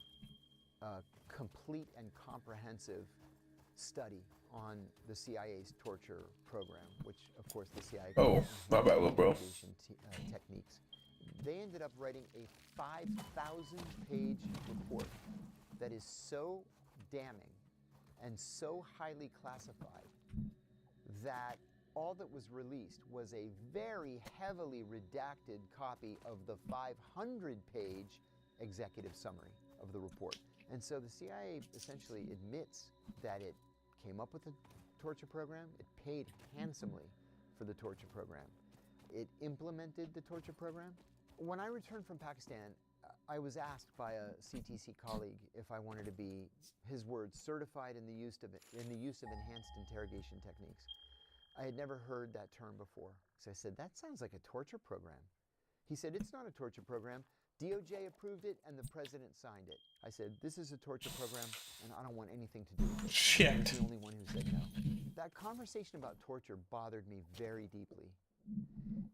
a complete and comprehensive study on the CIA's torture program, which, of course, the CIA Oh, my bad, little bro. techniques. They ended up writing a 5,000-page report that is so damning and so highly classified that all that was released was a very heavily redacted copy of the 500-page executive summary of the report. And so the CIA essentially admits that it came up with a torture program, it paid handsomely for the torture program, it implemented the torture program. When I returned from Pakistan, I was asked by a CTC colleague if I wanted to be, his words, certified in the use of enhanced interrogation techniques. I had never heard that term before. So I said, that sounds like a torture program. He said, it's not a torture program. DOJ approved it and the president signed it. I said, this is a torture program and I don't want anything to do with it. Shit. He was the only one who said no. That conversation about torture bothered me very deeply.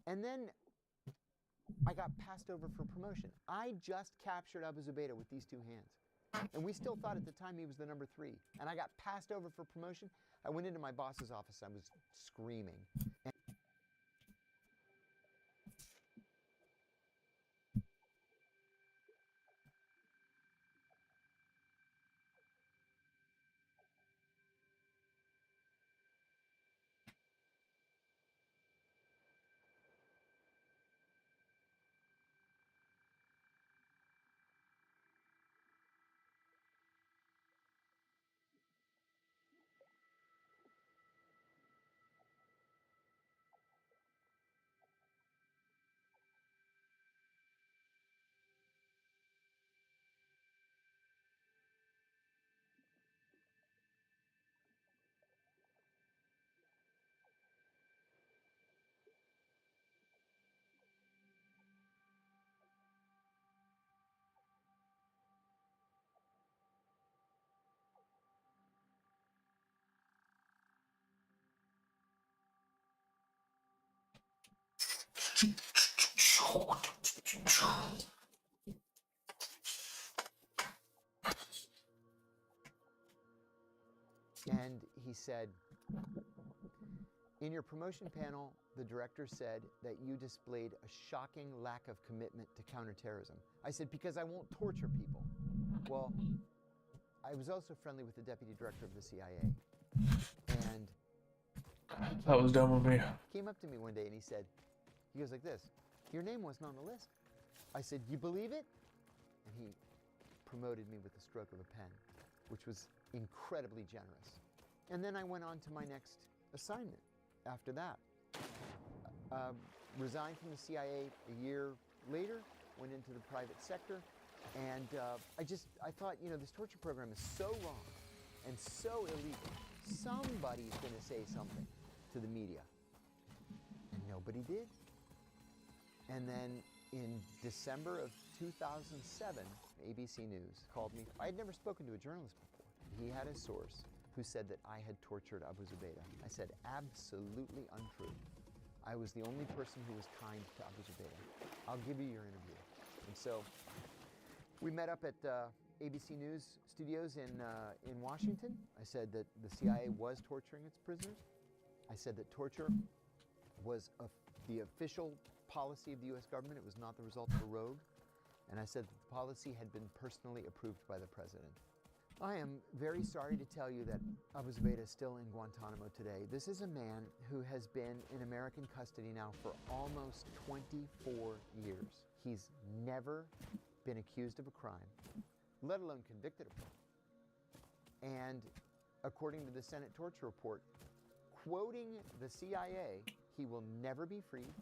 And then I got passed over for promotion. I just captured Abu Zubaydah with these two hands. And we still thought at the time he was the number 3. And I got passed over for promotion. I went into my boss's office. I was screaming. And he said, in your promotion panel, the director said that you displayed a shocking lack of commitment to counterterrorism. I said, because I won't torture people. Well, I was also friendly with the deputy director of the CIA. And That was dumb of me. he came up to me one day and he said, he goes like this, your name wasn't on the list. I said, "You believe it?" And he promoted me with the stroke of a pen, which was incredibly generous. And then I went on to my next assignment after that. Resigned from the CIA a year later, went into the private sector, and I thought, you know, this torture program is so wrong and so illegal. Somebody's going to say something to the media. And nobody did. And then in December of 2007, ABC News called me. I had never spoken to a journalist before. He had a source who said that I had tortured Abu Zubaydah. I said, absolutely untrue. I was the only person who was kind to Abu Zubaydah. I'll give you your interview. And so we met up at ABC News studios in Washington. I said that the CIA was torturing its prisoners. I said that torture was the official policy of the U.S. government. It was not the result of a rogue. And I said that the policy had been personally approved by the president. I am very sorry to tell you that Abu Zubaydah is still in Guantanamo today. This is a man who has been in American custody now for almost 24 years. He's never been accused of a crime, let alone convicted of one. And according to the Senate torture report, quoting the CIA, he will never be freed,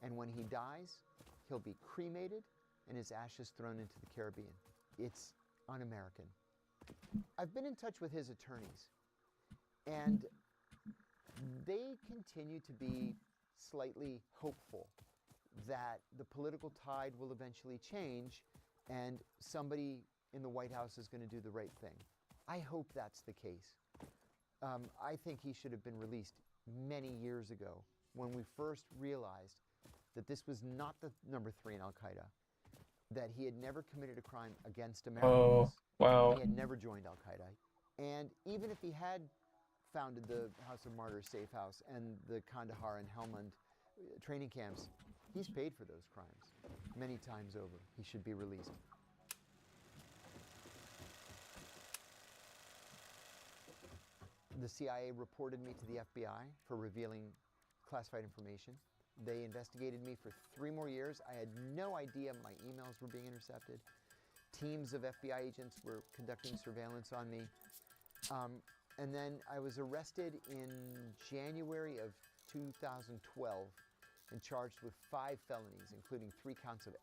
and when he dies, he'll be cremated and his ashes thrown into the Caribbean. It's un-American. I've been in touch with his attorneys, and they continue to be slightly hopeful that the political tide will eventually change and somebody in the White House is going to do the right thing. I hope that's the case. I think he should have been released many years ago when we first realized that this was not the number 3 in Al-Qaeda, that he had never committed a crime against Americans. Oh, wow. He had never joined Al-Qaeda. And even if he had founded the House of Martyrs Safe House and the Kandahar and Helmand training camps, he's paid for those crimes many times over. He should be released. The CIA reported me to the FBI for revealing classified information. They investigated me for 3 more years. I had no idea my emails were being intercepted. Teams of FBI agents were conducting surveillance on me. And then I was arrested in January of 2012 and charged with 5 felonies, including 3 counts of